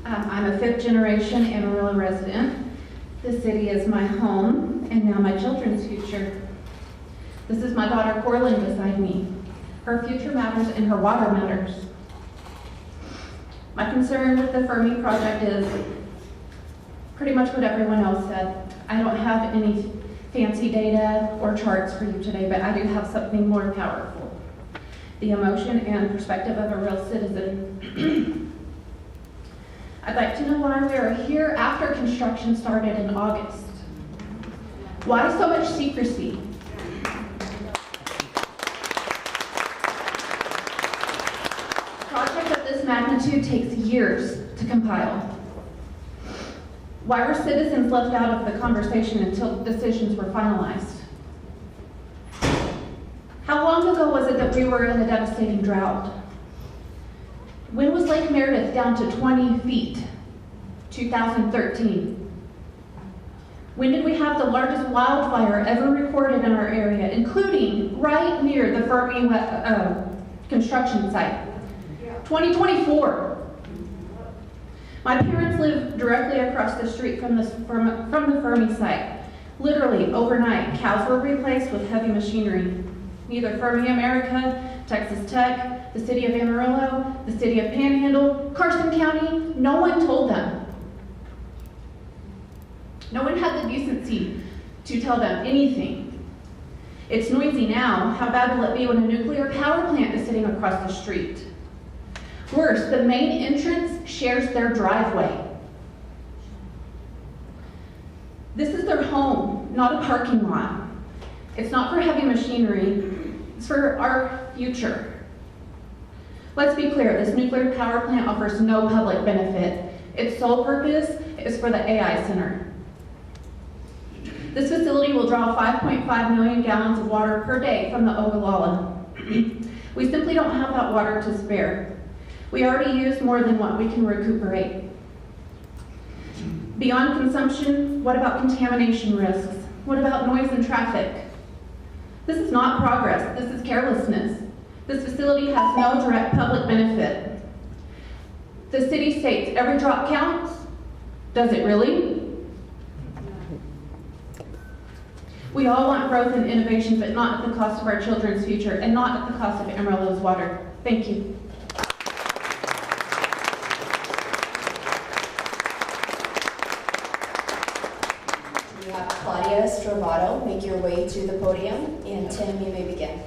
I'm a fifth generation Amarillo resident. The city is my home and now my children's future. This is my daughter Corlin beside me. Her future matters and her water matters. My concern with the Fermi project is pretty much what everyone else said. I don't have any fancy data or charts for you today, but I do have something more powerful. The emotion and perspective of a real citizen. I'd like to know why we are here after construction started in August. Why so much secrecy? A project of this magnitude takes years to compile. Why were citizens left out of the conversation until decisions were finalized? How long ago was it that we were in a devastating drought? When was Lake Meredith down to 20 feet? 2013. When did we have the largest wildfire ever recorded in our area, including right near the Fermi construction site? 2024. My parents live directly across the street from the Fermi site. Literally, overnight, cows were replaced with heavy machinery. Neither Fermi America, Texas Tech, the city of Amarillo, the city of Panhandle, Carson County, no one told them. No one had the decency to tell them anything. It's noisy now. How bad will it be when a nuclear power plant is sitting across the street? Worse, the main entrance shares their driveway. This is their home, not a parking lot. It's not for heavy machinery, it's for our future. Let's be clear, this nuclear power plant offers no public benefit. Its sole purpose is for the AI Center. This facility will draw 5.5 million gallons of water per day from the Ogallala. We simply don't have that water to spare. We already use more than what we can recuperate. Beyond consumption, what about contamination risks? What about noise and traffic? This is not progress, this is carelessness. This facility has no direct public benefit. The city states every drop counts. Does it really? We all want growth and innovation, but not at the cost of our children's future and not at the cost of Amarillo's water. Thank you. We have Claudia Stravato. Make your way to the podium, and Tim, you may begin.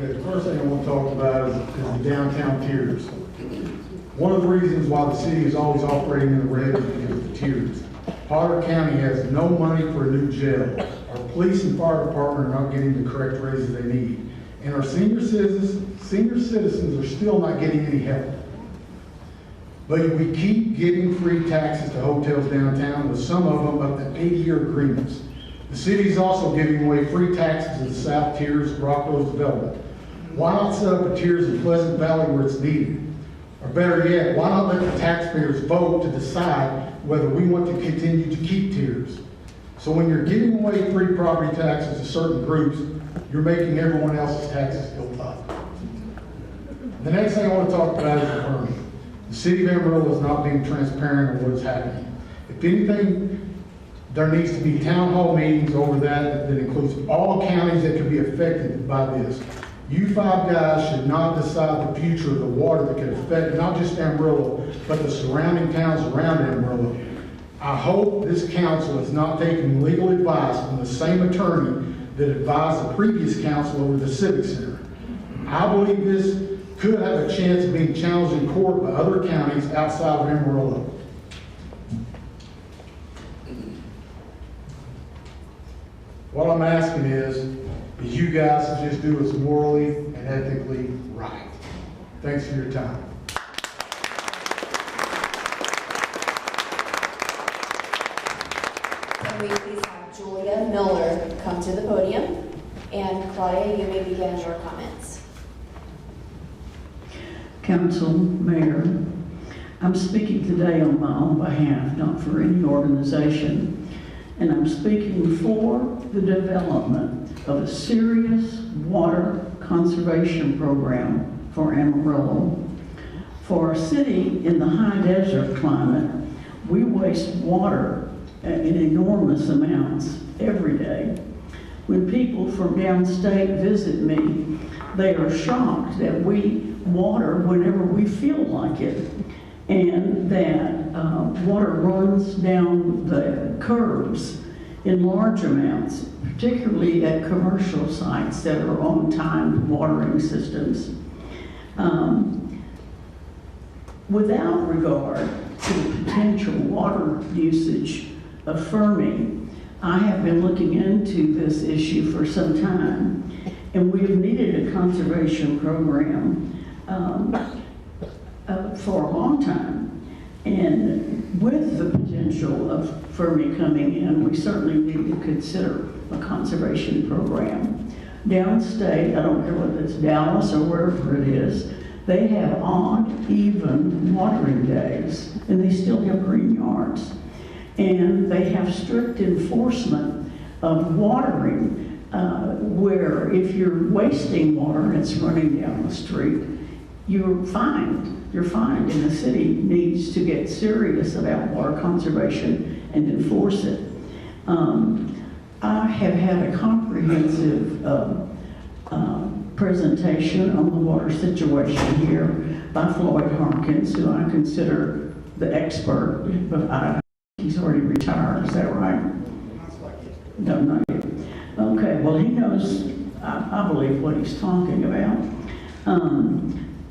Okay, the first thing I want to talk about is the downtown tiers. One of the reasons why the city is always operating in the red is because of the tiers. Potter County has no money for a new jail. Our police and fire department are not getting the correct raises they need. And our senior citizens are still not getting any help. But we keep giving free taxes to hotels downtown, with some of them up to 80-year agreements. The city is also giving away free taxes to the south tiers of Rockwell's development. Why not set up a tiers in Pleasant Valley where it's needed? Or better yet, why not let the taxpayers vote to decide whether we want to continue to keep tiers? So when you're giving away free property taxes to certain groups, you're making everyone else's taxes go up. The next thing I want to talk about is the permit. The city of Amarillo is not being transparent on what is happening. If anything, there needs to be town hall meetings over that includes all counties that could be affected by this. You five guys should not decide the future of the water that could affect not just Amarillo, but the surrounding towns around Amarillo. I hope this council is not taking legal advice from the same attorney that advised the previous council over the Civic Center. I believe this could have a chance of being challenged in court by other counties outside of Amarillo. What I'm asking is you guys to just do what's morally and ethically right. Thanks for your time. Can we please have Julia Miller come to the podium? And Claudia, you may begin your comments. Council, Mayor, I'm speaking today on my own behalf, not for any organization, and I'm speaking for the development of a serious water conservation program for Amarillo. For our city in the high desert climate, we waste water in enormous amounts every day. When people from downstate visit me, they are shocked that we water whenever we feel like it, and that water runs down the curbs in large amounts, particularly at commercial sites that are on timed watering systems. Without regard to the potential water usage of Fermi, I have been looking into this issue for some time, and we have needed a conservation program for a long time. And with the potential of Fermi coming in, we certainly need to consider a conservation program. Downstate, I don't care whether it's Dallas or wherever it is, they have odd, even watering days, and they still have green yards. And they have strict enforcement of watering, where if you're wasting water and it's running down the street, you're fined. You're fined, and the city needs to get serious about water conservation and enforce it. I have had a comprehensive presentation on the water situation here by Floyd Harkins, who I consider the expert, but he's already retired, is that right? No, not yet. Okay, well, he knows, I believe, what he's talking about.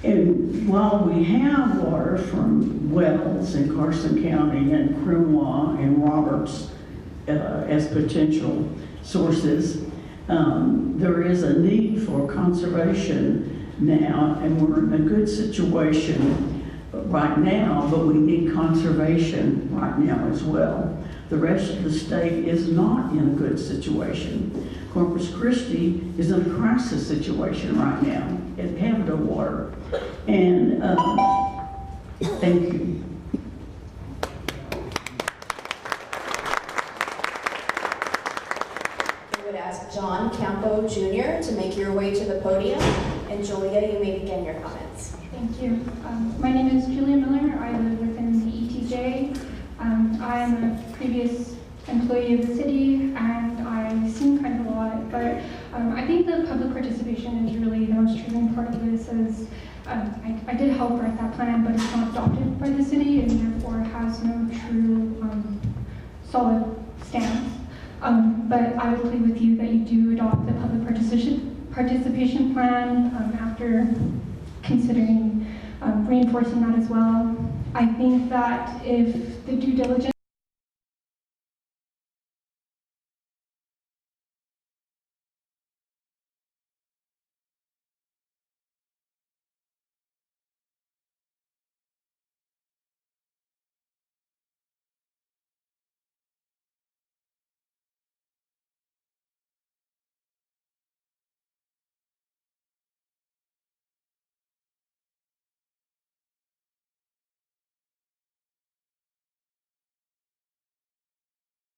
And while we have water from wells in Carson County and Crumwa and Roberts as potential sources, there is a need for conservation now, and we're in a good situation right now, but we need conservation right now as well. The rest of the state is not in a good situation. Corpus Christi is in a crisis situation right now. It have no water. And thank you. I would ask John Campo Jr. to make your way to the podium. And Julia, you may begin your comments. Thank you. My name is Julia Miller. I live within the ETJ. I am a previous employee of the city, and I've seen kind of a lot, but I think the public participation is really the most triggering part of this. As I did help write that plan, but it's not adopted by the city, and therefore has no true solid stance. But I would plead with you that you do adopt the public participation plan after considering reinforcing that as well. I think that if the due diligence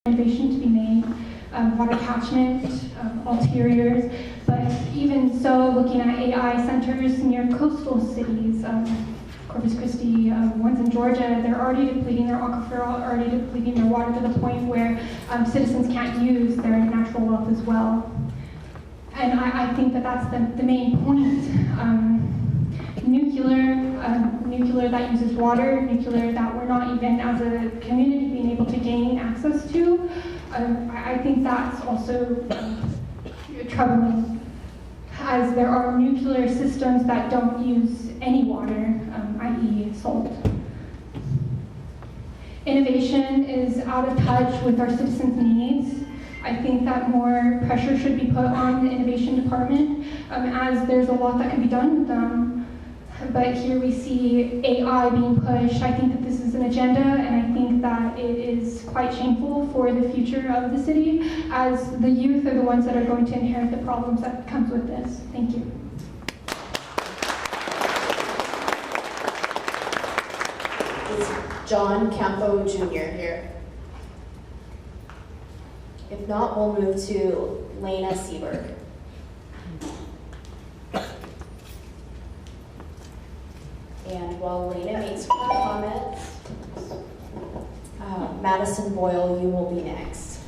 innovation to be made, water catchment, ulteriors, but even so, looking at AI centers near coastal cities, Corpus Christi, ones in Georgia, they're already depleting their aquifer, already depleting their water to the point where citizens can't use their natural wealth as well. And I think that that's the main point. Nuclear that uses water, nuclear that we're not even as a community being able to gain access to. I think that's also troubling, as there are nuclear systems that don't use any water, i.e. salt. Innovation is out of touch with our citizens' needs. I think that more pressure should be put on the innovation department, as there's a lot that can be done with them. But here we see AI being pushed. I think that this is an agenda, and I think that it is quite shameful for the future of the city, as the youth are the ones that are going to inherit the problems that comes with this. Thank you. Is John Campo Jr. here? If not, we'll move to Lena Seberg. And while Lena makes her comments, Madison Boyle, you will be next.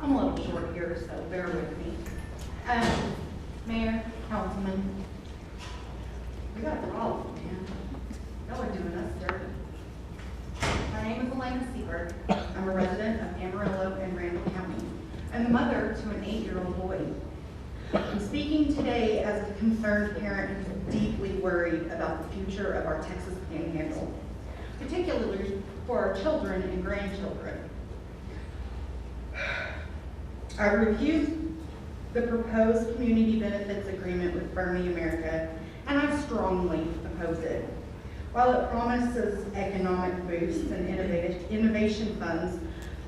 I'm a little short here, so bear with me. Mayor, Councilman, we got a problem, man. Y'all are doing us dirty. My name is Elena Seberg. I'm a resident of Amarillo and Randall County. I'm the mother to an 8-year-old boy. I'm speaking today as a concerned parent who's deeply worried about the future of our Texas Panhandle, particularly for our children and grandchildren. I reviewed the proposed community benefits agreement with Fermi America, and I strongly oppose it. While it promises economic boosts and innovation funds,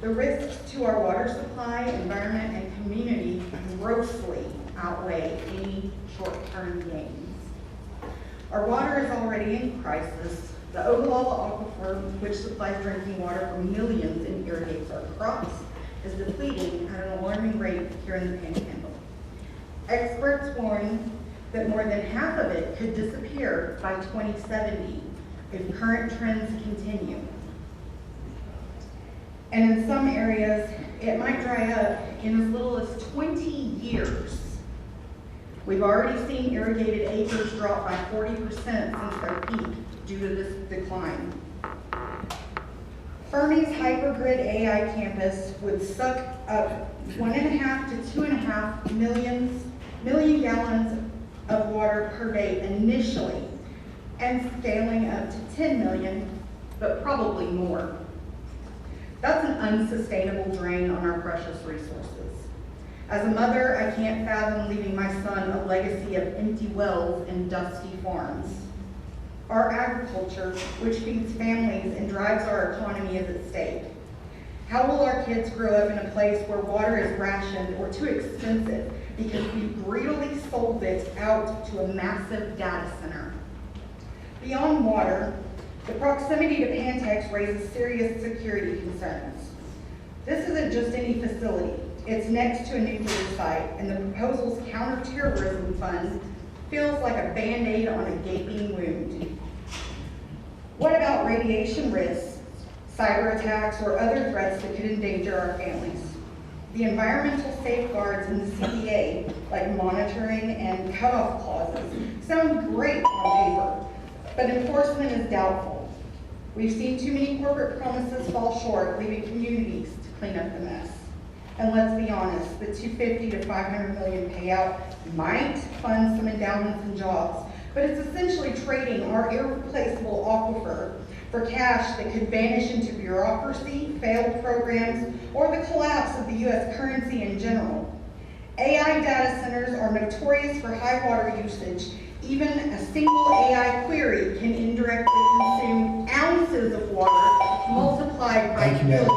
the risks to our water supply, environment, and community grossly outweigh any short-term gains. Our water is already in crisis. The Ogallala Aquifer, which supplies drinking water for millions and irrigates our crops, is depleting at an alarming rate here in the Panhandle. Experts warn that more than half of it could disappear by 2070 if current trends continue. And in some areas, it might dry up in as little as 20 years. We've already seen irrigated acres drop by 40% since their peak due to this decline. Fermi's Hypergrid AI campus would suck up 1.5 to 2.5 million gallons of water per day initially, and scaling up to 10 million, but probably more. That's an unsustainable drain on our precious resources. As a mother, I can't fathom leaving my son a legacy of empty wells and dusty farms. Our agriculture, which feeds families and drives our economy, is at stake. How will our kids grow up in a place where water is rationed or too expensive because we greedily sold it out to a massive data center? Beyond water, the proximity to Pantex raises serious security concerns. This isn't just any facility. It's next to a nuclear site, and the proposal's counterterrorism fund feels like a Band-Aid on a gaping wound. What about radiation risks, cyber attacks, or other threats that could endanger our families? The environmental safeguards in the CEA, like monitoring and cutoff clauses, sound great on paper, but enforcement is doubtful. We've seen too many corporate promises fall short, leaving communities to clean up the mess. And let's be honest, the $250 to $500 million payout might fund some endowments and jobs, but it's essentially trading our irreplaceable aquifer for cash that could vanish into bureaucracy, failed programs, or the collapse of the U.S. currency in general. AI data centers are notorious for high water usage. Even a single AI query can indirectly consume ounces of water multiplied by billions.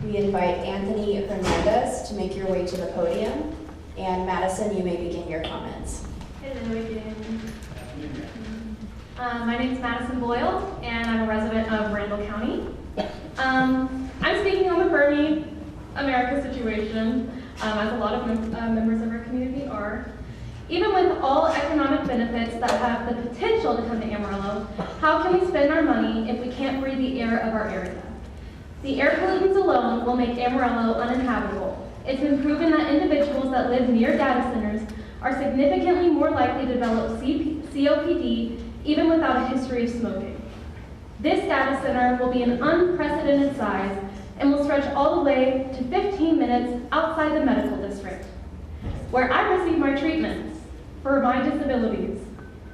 We invite Anthony Hernandez to make your way to the podium. And Madison, you may begin your comments. Hello again. My name is Madison Boyle, and I'm a resident of Randall County. I'm speaking on the Fermi America situation, as a lot of members of our community are. Even with all economic benefits that have the potential to come to Amarillo, how can we spend our money if we can't breathe the air of our area? The air pollutants alone will make Amarillo uninhabitable. It's been proven that individuals that live near data centers are significantly more likely to develop COPD even without a history of smoking. This data center will be an unprecedented size and will stretch all the way to 15 minutes outside the medical district, where I receive my treatments for my disabilities.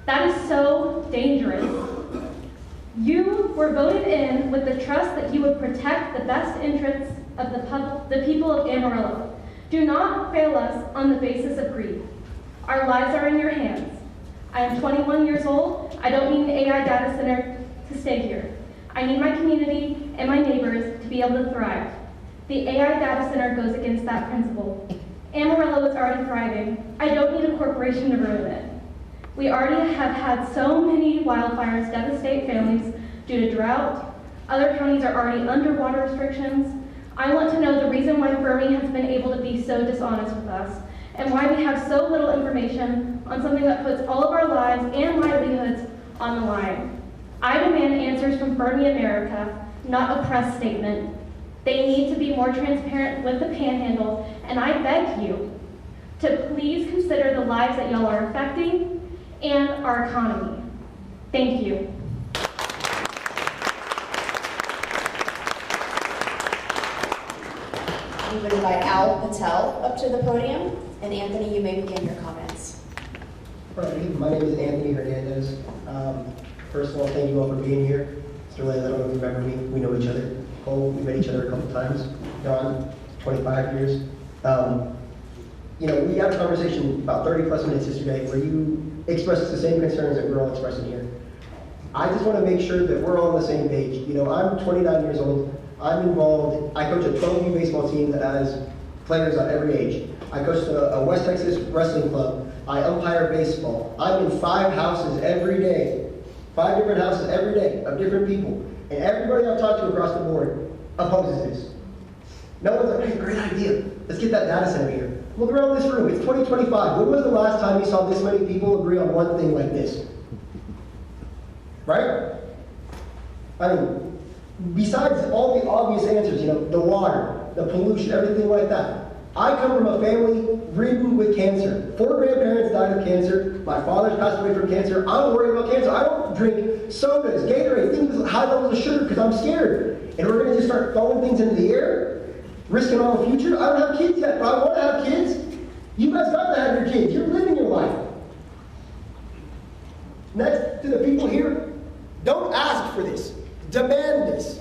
That is so dangerous. You were voted in with the trust that you would protect the best interests of the people of Amarillo. Do not fail us on the basis of greed. Our lives are in your hands. I am 21 years old. I don't need an AI data center to stay here. I need my community and my neighbors to be able to thrive. The AI data center goes against that principle. Amarillo is already thriving. I don't need a corporation to ruin it. We already have had so many wildfires devastate families due to drought. Other counties are already under water restrictions. I want to know the reason why Fermi has been able to be so dishonest with us, and why we have so little information on something that puts all of our lives and livelihoods on the line. I demand answers from Fermi America, not a press statement. They need to be more transparent with the Panhandle, and I beg you to please consider the lives that y'all are affecting and our economy. Thank you. We would invite Al Patel up to the podium, and Anthony, you may begin your comments. My name is Anthony Hernandez. First of all, thank you all for being here. Mr. Lane, I don't know if you remember me. We know each other. Cole, we met each other a couple times. Don, 25 years. We had a conversation about 30 plus minutes yesterday where you expressed the same concerns that we're all expressing here. I just want to make sure that we're all on the same page. I'm 29 years old. I'm involved. I coach a 12U baseball team that has players on every age. I coach a West Texas wrestling club. I umpire baseball. I'm in 5 houses every day. 5 different houses every day of different people. And everybody I've talked to across the board opposes this. No one's like, hey, great idea. Let's get that data center here. Look around this room. It's 2025. When was the last time you saw this many people agree on one thing like this? Right? I mean, besides all the obvious answers, the water, the pollution, everything like that. I come from a family ridden with cancer. 4 grandparents died of cancer. My father's passed away from cancer. I'm worried about cancer. I don't drink sodas, Gatorade, things with high levels of sugar because I'm scared. And we're going to just start throwing things into the air, risking our future. I don't have kids yet, but I want to have kids. You guys got to have your kids. You're living your life. Next to the people here, don't ask for this. Demand this.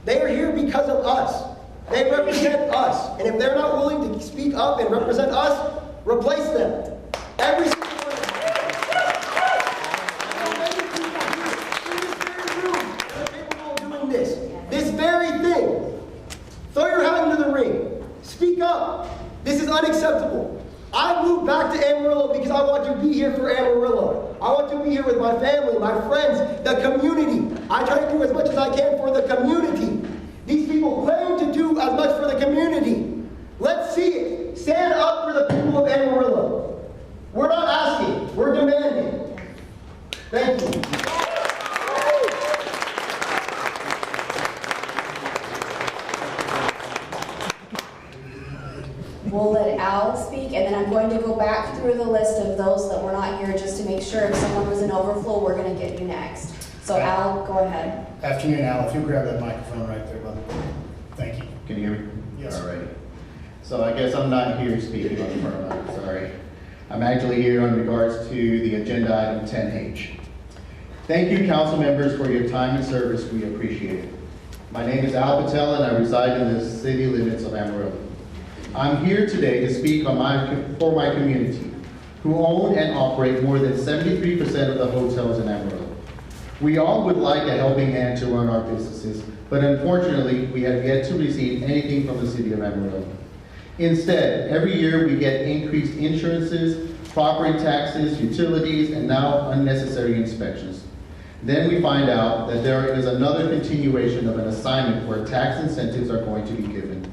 They are here because of us. They represent us. And if they're not willing to speak up and represent us, replace them. Every single one of them. I know many people here in this very room that are capable of doing this. This very thing. Throw your hat into the ring. Speak up. This is unacceptable. I moved back to Amarillo because I want to be here for Amarillo. I want to be here with my family, my friends, the community. I try to do as much as I can for the community. These people claim to do as much for the community. Let's see it. Stand up for the people of Amarillo. We're not asking, we're demanding. Thank you. We'll let Al speak, and then I'm going to go back through the list of those that were not here just to make sure if someone was in overflow, we're going to get you next. So Al, go ahead. Afternoon, Al. If you'll grab that microphone right there, bud. Thank you. Can you hear me? Yes. All right. So I guess I'm not here speaking on the firm. Sorry. I'm actually here in regards to the agenda item 10H. Thank you, council members, for your time and service. We appreciate it. My name is Al Patel, and I reside in the city limits of Amarillo. I'm here today to speak for my community, who own and operate more than 73% of the hotels in Amarillo. We all would like a helping hand to run our businesses, but unfortunately, we have yet to receive anything from the city of Amarillo. Instead, every year we get increased insurances, property taxes, utilities, and now unnecessary inspections. Then we find out that there is another continuation of an assignment where tax incentives are going to be given.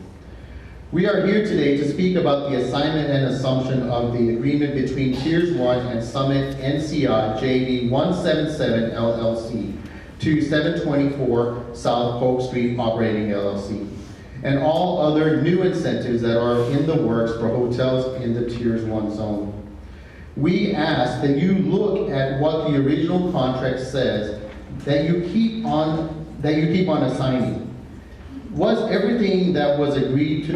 We are here today to speak about the assignment and assumption of the agreement between Tiers 1 and Summit NCI JV 177 LLC to 724 South Polk Street Operating LLC, and all other new incentives that are in the works for hotels in the Tiers 1 zone. We ask that you look at what the original contract says that you keep on assigning. Was everything that was agreed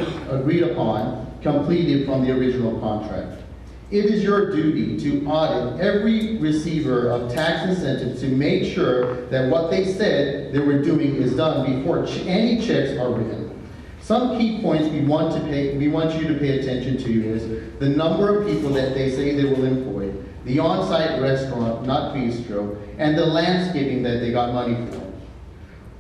upon completed from the original contract? It is your duty to audit every receiver of tax incentives to make sure that what they said they were doing is done before any checks are written. Some key points we want you to pay attention to is the number of people that they say they will employ, the on-site restaurant, not bistro, and the landscaping that they got money for.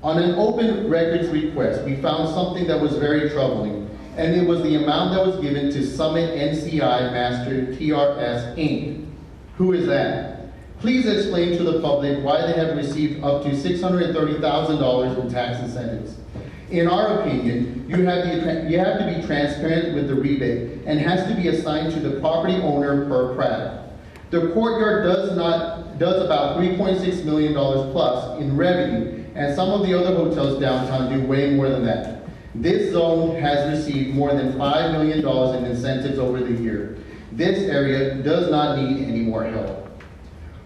On an open records request, we found something that was very troubling, and it was the amount that was given to Summit NCI Master TRS Inc. Who is that? Please explain to the public why they have received up to $630,000 in tax incentives. In our opinion, you have to be transparent with the rebate and has to be assigned to the property owner per prat. The Courtyard does about $3.6 million plus in revenue, and some of the other hotels downtown do way more than that. This zone has received more than $5 million in incentives over the year. This area does not need any more help.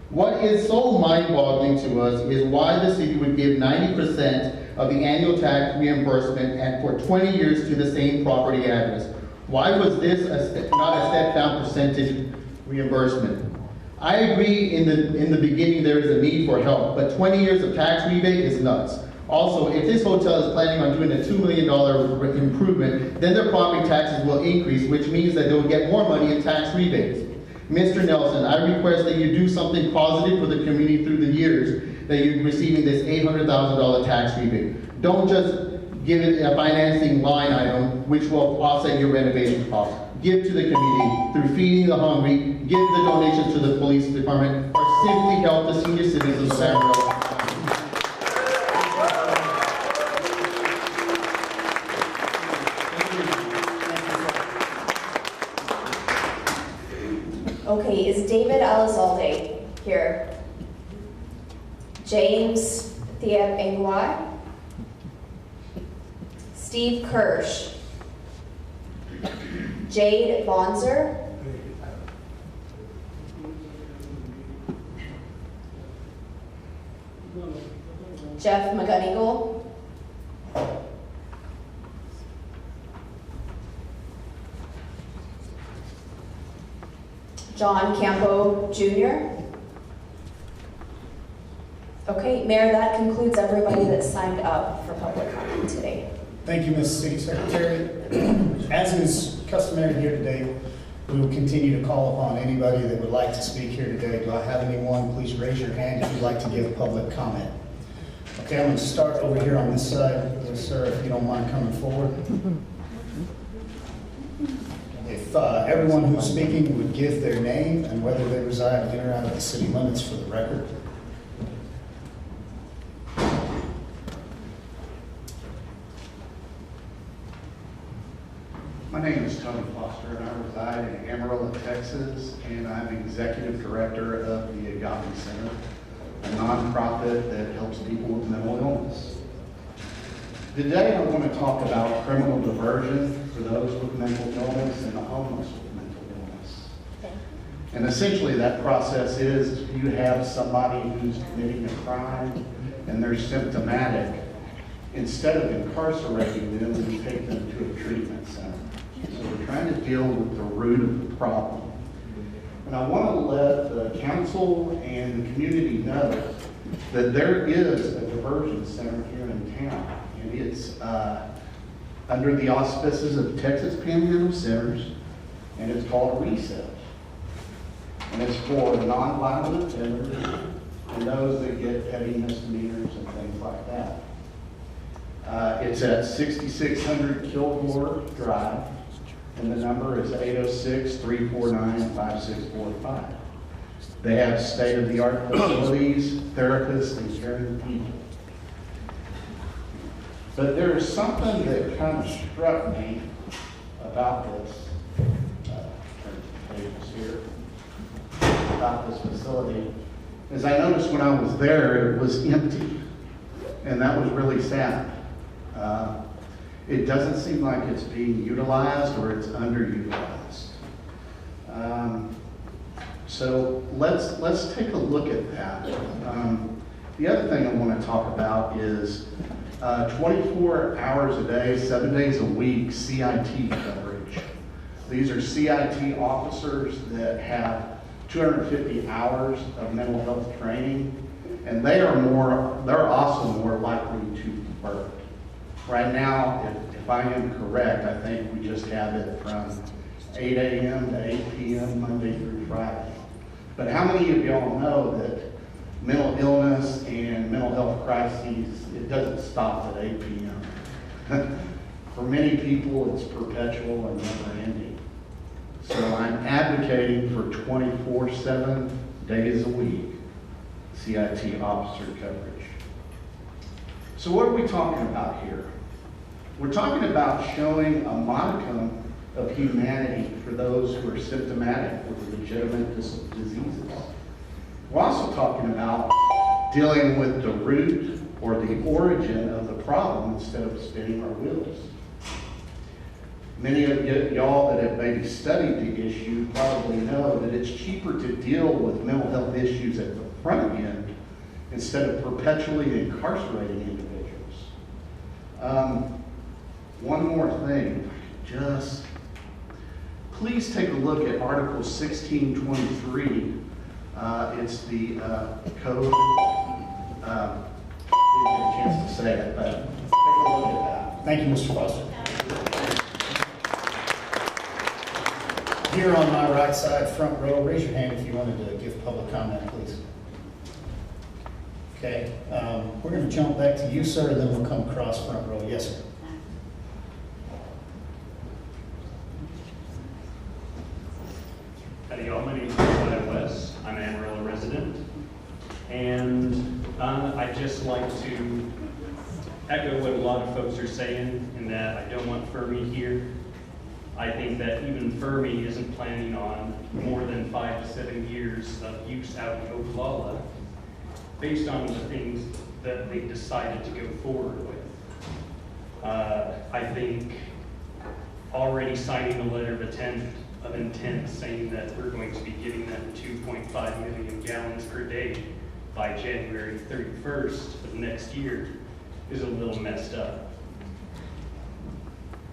What is so mind-boggling to us is why the city would give 90% of the annual tax reimbursement and for 20 years to the same property address. Why was this not a step-down percentage reimbursement? I agree in the beginning there is a need for help, but 20 years of tax rebate is nuts. Also, if this hotel is planning on doing a $2 million improvement, then their property taxes will increase, which means that they will get more money in tax rebates. Mr. Nelson, I request that you do something positive for the community through the years that you're receiving this $800,000 tax rebate. Don't just give it a financing line item which will offset your renovation costs. Give to the community through feeding the hungry, give the donations to the police department, or simply help the senior citizens of Amarillo. Okay, is David Elizalde here? James Thiep-Engwai? Steve Kirsch? Jade Bonzer? Jeff McGonigal? John Campo Jr.? Okay, Mayor, that concludes everybody that signed up for public comment today. Thank you, Ms. City Secretary. As is customary here today, we will continue to call upon anybody that would like to speak here today. Do I have anyone? Please raise your hand if you'd like to give public comment. Okay, I'm going to start over here on this side. Yes, sir, if you don't mind coming forward. If everyone who's speaking would give their name and whether they reside in or out of the city limits for the record. My name is Tony Foster, and I reside in Amarillo, Texas, and I'm Executive Director of the Agape Center, a nonprofit that helps people with mental illness. Today, I want to talk about criminal diversion for those with mental illness and the homeless with mental illness. And essentially, that process is you have somebody who's committing a crime and they're symptomatic. Instead of incarcerating them, we take them to a treatment center. So we're trying to deal with the root of the problem. And I want to let the council and the community know that there is a diversion center here in town. And it's under the auspices of Texas Panhandle Centers, and it's called Reset. And it's for nonviolent offenders and those that get petty misdemeanors and things like that. It's at 6600 Kilgore Drive, and the number is 806-349-5645. They have state-of-the-art facilities, therapists, and caring people. But there's something that kind of struck me about this, about this facility, is I noticed when I was there, it was empty, and that was really sad. It doesn't seem like it's being utilized or it's underutilized. So let's take a look at that. The other thing I want to talk about is 24 hours a day, 7 days a week, CIT coverage. These are CIT officers that have 250 hours of mental health training, and they're also more likely to convert. Right now, if I am correct, I think we just have it from 8 a.m. to 8 p.m. Monday through Friday. But how many of y'all know that mental illness and mental health crises, it doesn't stop at 8 p.m. For many people, it's perpetual and never ending. So I'm advocating for 24/7 days a week CIT officer coverage. So what are we talking about here? We're talking about showing a modicum of humanity for those who are symptomatic with legitimate diseases. We're also talking about dealing with the root or the origin of the problem instead of spinning our wheels. Many of y'all that have maybe studied the issue probably know that it's cheaper to deal with mental health issues at the front end instead of perpetually incarcerating individuals. One more thing, just please take a look at Article 1623. It's the code. Didn't get a chance to say it, but take a look at that. Thank you, Mr. Foster. Here on my right side, front row, raise your hand if you wanted to give public comment, please. Okay, we're going to jump back to you, sir, then we'll come across front row. Yes, sir. Howdy y'all, my name is Wyatt West. I'm an Amarillo resident. And I'd just like to echo what a lot of folks are saying in that I don't want Fermi here. I think that even Fermi isn't planning on more than 5 to 7 years of use out in Oglala based on the things that they decided to go forward with. I think already signing a letter of intent saying that we're going to be giving them 2.5 million gallons per day by January 31st of next year is a little messed up.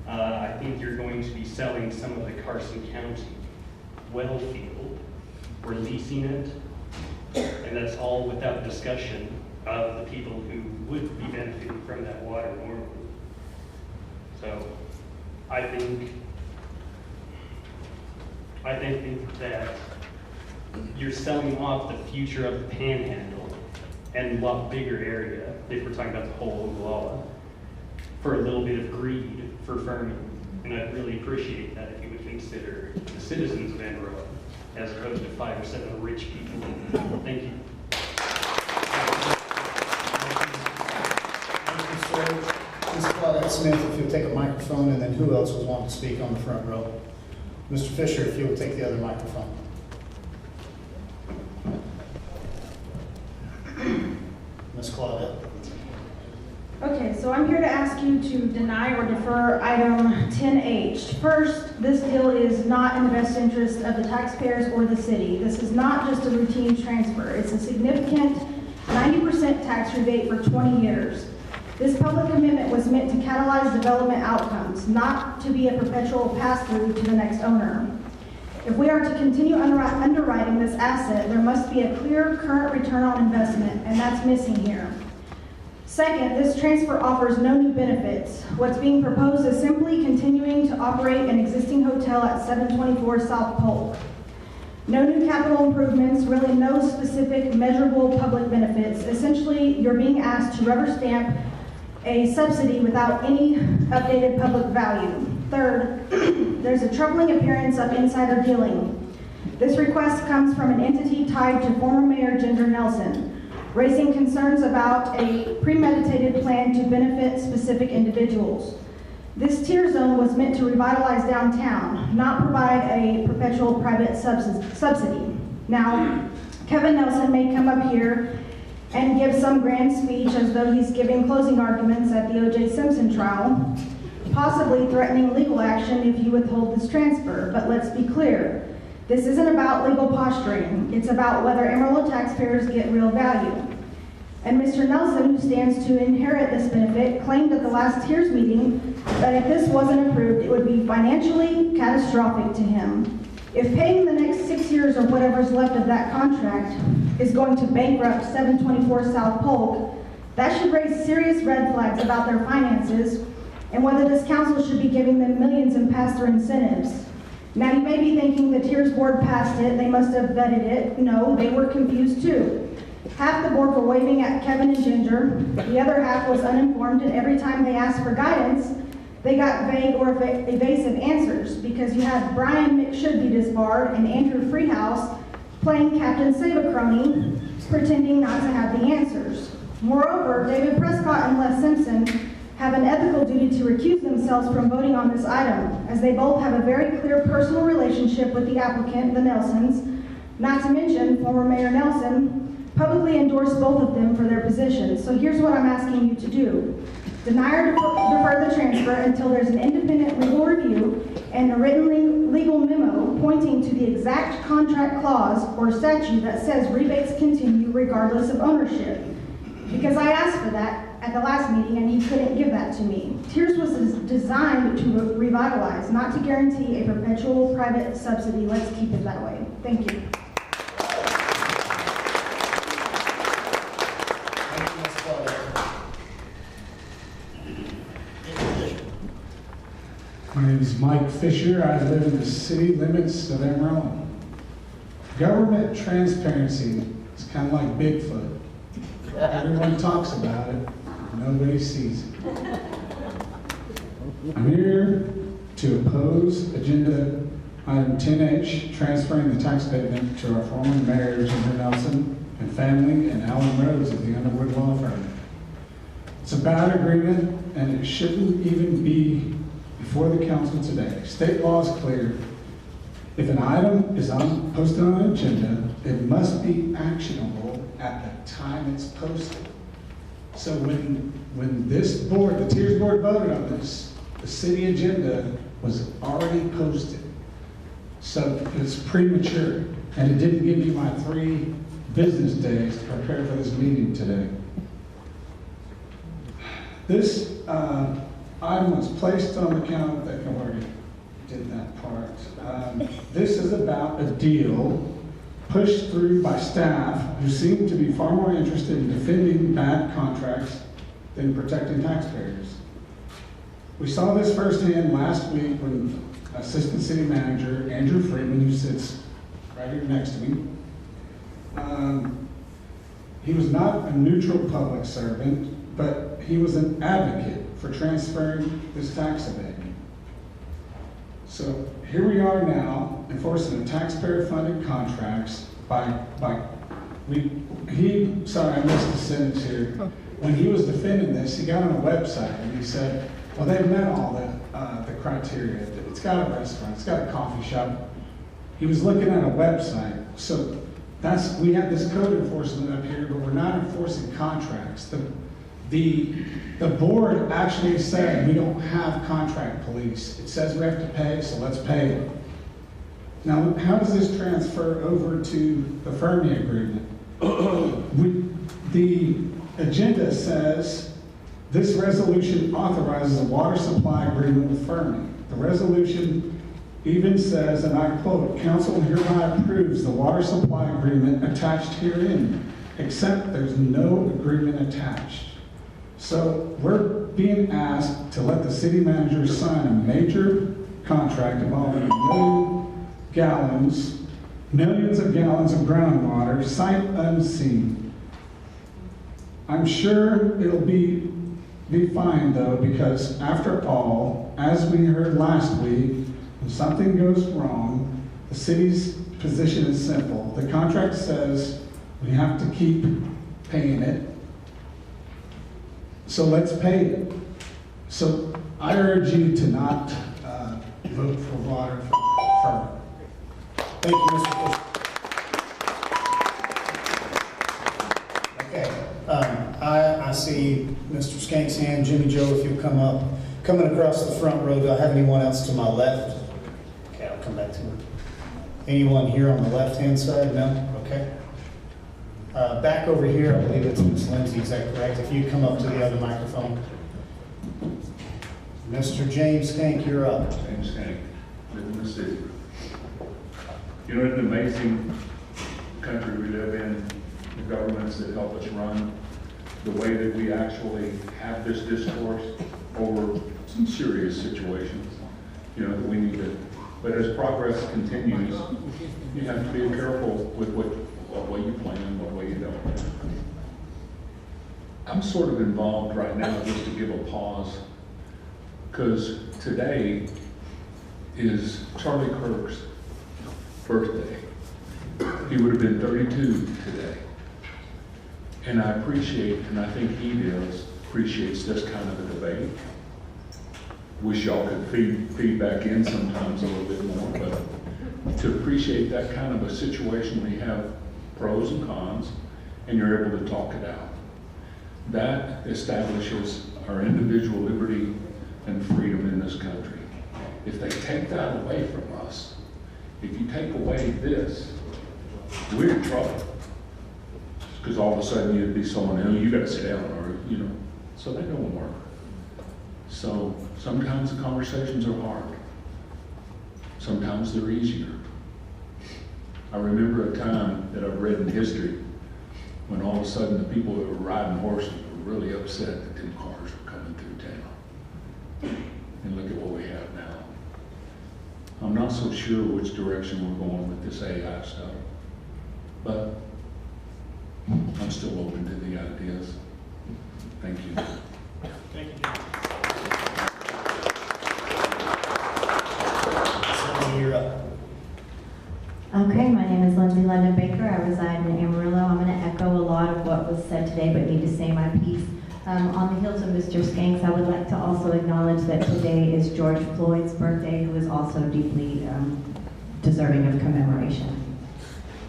I think you're going to be selling some of the Carson County well field. We're leasing it, and that's all without discussion of the people who would be benefiting from that water normally. So I think that you're selling off the future of the Panhandle and a lot bigger area, if we're talking about the whole Ogallala, for a little bit of greed for Fermi. And I'd really appreciate that if you would consider the citizens of Amarillo as opposed to 5 or 7 rich people. Thank you. Ms. Claudette Smith, if you'll take a microphone, and then who else was wanting to speak on the front row? Mr. Fisher, if you'll take the other microphone. Ms. Claudette. Okay, so I'm here to ask you to deny or defer item 10H. First, this deal is not in the best interest of the taxpayers or the city. This is not just a routine transfer. It's a significant 90% tax rebate for 20 years. This public commitment was meant to catalyze development outcomes, not to be a perpetual pass-through to the next owner. If we are to continue underwriting this asset, there must be a clear current return on investment, and that's missing here. Second, this transfer offers no new benefits. What's being proposed is simply continuing to operate an existing hotel at 724 South Polk. No new capital improvements, really no specific measurable public benefits. Essentially, you're being asked to rubber stamp a subsidy without any updated public value. Third, there's a troubling appearance of insider dealing. This request comes from an entity tied to former Mayor Ginger Nelson, raising concerns about a premeditated plan to benefit specific individuals. This tier zone was meant to revitalize downtown, not provide a perpetual private subsidy. Now, Kevin Nelson may come up here and give some grand speech as though he's giving closing arguments at the O.J. Simpson trial, possibly threatening legal action if you withhold this transfer. But let's be clear, this isn't about legal posturing. It's about whether Amarillo taxpayers get real value. And Mr. Nelson, who stands to inherit this benefit, claimed at the last tiers meeting that if this wasn't approved, it would be financially catastrophic to him. If paying the next 6 years or whatever's left of that contract is going to bankrupt 724 South Polk, that should raise serious red flags about their finances and whether this council should be giving them millions in pass-through incentives. Now, you may be thinking the tiers board passed it, they must have vetted it. No, they were confused too. Half the board were waving at Kevin and Ginger, the other half was uninformed, and every time they asked for guidance, they got vague or evasive answers because you had Brian McShould-be disbarred and Andrew Freehouse playing Captain Save-A-Crony, pretending not to have the answers. Moreover, David Prescott and Les Simpson have an ethical duty to recuse themselves from voting on this item, as they both have a very clear personal relationship with the applicant, the Nelsons. Not to mention, former Mayor Nelson publicly endorsed both of them for their positions. So here's what I'm asking you to do. Deny or defer the transfer until there's an independent legal review and a written legal memo pointing to the exact contract clause or statute that says rebates continue regardless of ownership. Because I asked for that at the last meeting and he couldn't give that to me. Tiers was designed to revitalize, not to guarantee a perpetual private subsidy. Let's keep it that way. Thank you. My name is Mike Fisher. I live in the city limits of Amarillo. Government transparency is kind of like Bigfoot. Everyone talks about it, nobody sees it. I'm here to oppose agenda item 10H, transferring the tax payment to our former mayor, Ginger Nelson, and family, and Alan Rose of the Underwood Law Firm. It's a bad agreement, and it shouldn't even be before the council today. State law is clear. If an item is posted on an agenda, it must be actionable at the time it's posted. So when this board, the Tiers board voted on this, the city agenda was already posted. So it's premature, and it didn't give you my 3 business days to prepare for this meeting today. This item was placed on the calendar. I already did that part. This is about a deal pushed through by staff who seem to be far more interested in defending bad contracts than protecting taxpayers. We saw this firsthand last week when Assistant City Manager Andrew Freeman, who sits right here next to me, he was not a neutral public servant, but he was an advocate for transferring this tax abatement. So here we are now enforcing taxpayer-funded contracts sorry, I missed the sentence here. When he was defending this, he got on a website and he said, well, they've met all the criteria. It's got a restaurant, it's got a coffee shop. He was looking at a website. So we have this code enforcement up here, but we're not enforcing contracts. The board actually said we don't have contract police. It says we have to pay, so let's pay it. Now, how does this transfer over to the Fermi agreement? The agenda says this resolution authorizes a water supply agreement with Fermi. The resolution even says, and I quote, "Council hereby approves the water supply agreement attached herein, except there's no agreement attached." So we're being asked to let the city manager sign a major contract involving millions of gallons of groundwater, sight unseen. I'm sure it'll be fine though, because after all, as we heard last week, when something goes wrong, the city's position is simple. The contract says we have to keep paying it, so let's pay it. So I urge you to not vote for water for. Thank you, Mr. Fisher. Okay, I see Mr. Skank's hand. Jimmy Joe, if you'll come up. Coming across the front row, do I have anyone else to my left? Okay, I'll come back to him. Anyone here on the left-hand side? No? Okay. Back over here, I believe it's Ms. Lindsay, is that correct? If you come up to the other microphone. Mr. James Skank, you're up. James Skank, live in the city. You know, it's an amazing country we live in, the governments that help us run, the way that we actually have this discourse over some serious situations, you know, that we need to, but as progress continues, you have to be careful with what way you plan and what way you don't. I'm sort of involved right now just to give a pause, because today is Charlie Kirk's birthday. He would have been 32 today. And I appreciate, and I think he appreciates this kind of a debate. Wish y'all could feed back in sometimes a little bit more, but to appreciate that kind of a situation, we have pros and cons, and you're able to talk it out. That establishes our individual liberty and freedom in this country. If they take that away from us, if you take away this, we're in trouble. Because all of a sudden you'd be someone who you got to sit down, or you know, so that don't work. So sometimes the conversations are hard. Sometimes they're easier. I remember a time that I've read in history when all of a sudden the people that were riding horses were really upset that them cars were coming through town. And look at what we have now. I'm not so sure which direction we're going with this AI stuff, but I'm still open to the ideas. Thank you. Thank you. You're up. Okay, my name is Lindsay London Baker. I reside in Amarillo. I'm going to echo a lot of what was said today, but need to say my piece. On the heels of Mr. Skanks, I would like to also acknowledge that today is George Floyd's birthday, who is also deeply deserving of commemoration.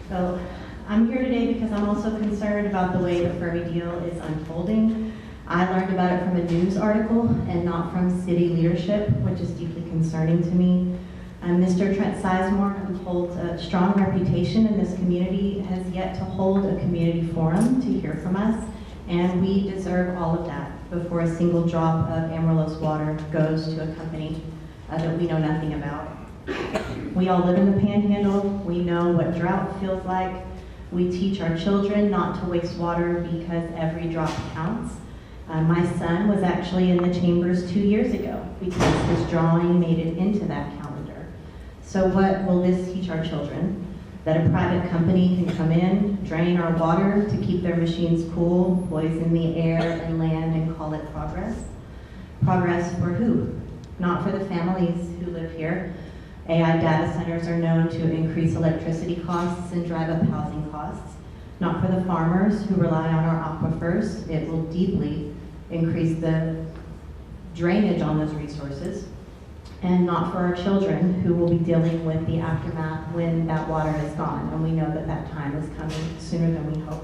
So I'm here today because I'm also concerned about the way the Fermi deal is unfolding. I learned about it from a news article and not from city leadership, which is deeply concerning to me. Mr. Trent Sizemore, who holds a strong reputation in this community, has yet to hold a community forum to hear from us, and we deserve all of that before a single drop of Amarillo's water goes to a company that we know nothing about. We all live in the Panhandle. We know what drought feels like. We teach our children not to waste water because every drop counts. My son was actually in the chambers 2 years ago because his drawing made it into that calendar. So what will this teach our children? That a private company can come in, drain our water to keep their machines cool, poison the air and land, and call it progress? Progress for who? Not for the families who live here. AI data centers are known to increase electricity costs and drive up housing costs. Not for the farmers who rely on our aquifers. It will deeply increase the drainage on those resources. And not for our children who will be dealing with the aftermath when that water is gone. And we know that that time is coming sooner than we hope.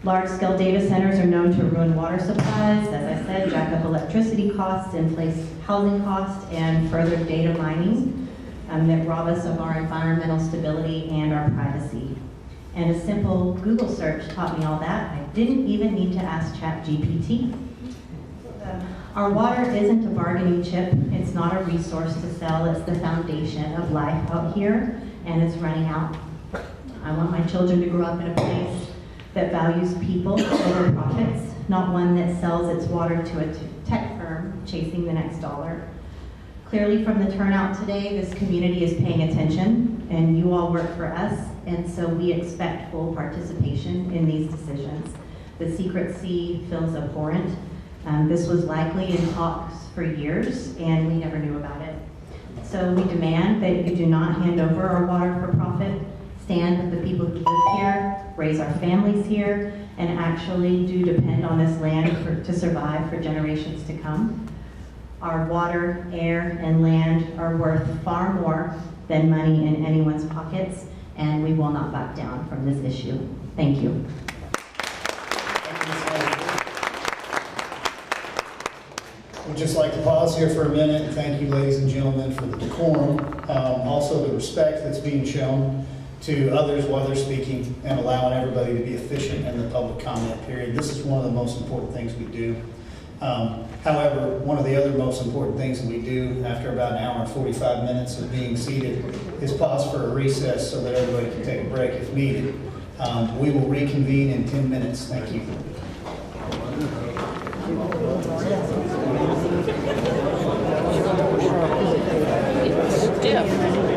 Large-scale data centers are known to ruin water supplies, as I said, jack up electricity costs, inflate housing costs, and further data mining that rob us of our environmental stability and our privacy. And a simple Google search taught me all that. I didn't even need to ask ChatGPT. Our water isn't a bargaining chip. It's not a resource to sell. It's the foundation of life out here, and it's running out. I want my children to grow up in a place that values people over profits, not one that sells its water to a tech firm chasing the next dollar. Clearly from the turnout today, this community is paying attention, and you all work for us, and so we expect full participation in these decisions. The secrecy feels abhorrent. This was likely in talks for years, and we never knew about it. So we demand that you do not hand over our water for profit, stand with the people who live here, raise our families here, and actually do depend on this land to survive for generations to come. Our water, air, and land are worth far more than money in anyone's pockets, and we will not back down from this issue. Thank you. We'd just like to pause here for a minute and thank you, ladies and gentlemen, for the decorum, also the respect that's being shown to others while they're speaking, and allowing everybody to be efficient in the public comment period. This is one of the most important things we do. However, one of the other most important things that we do after about an hour and 45 minutes of being seated is pause for a recess so that everybody can take a break if needed. We will reconvene in 10 minutes. Thank you. Stiff.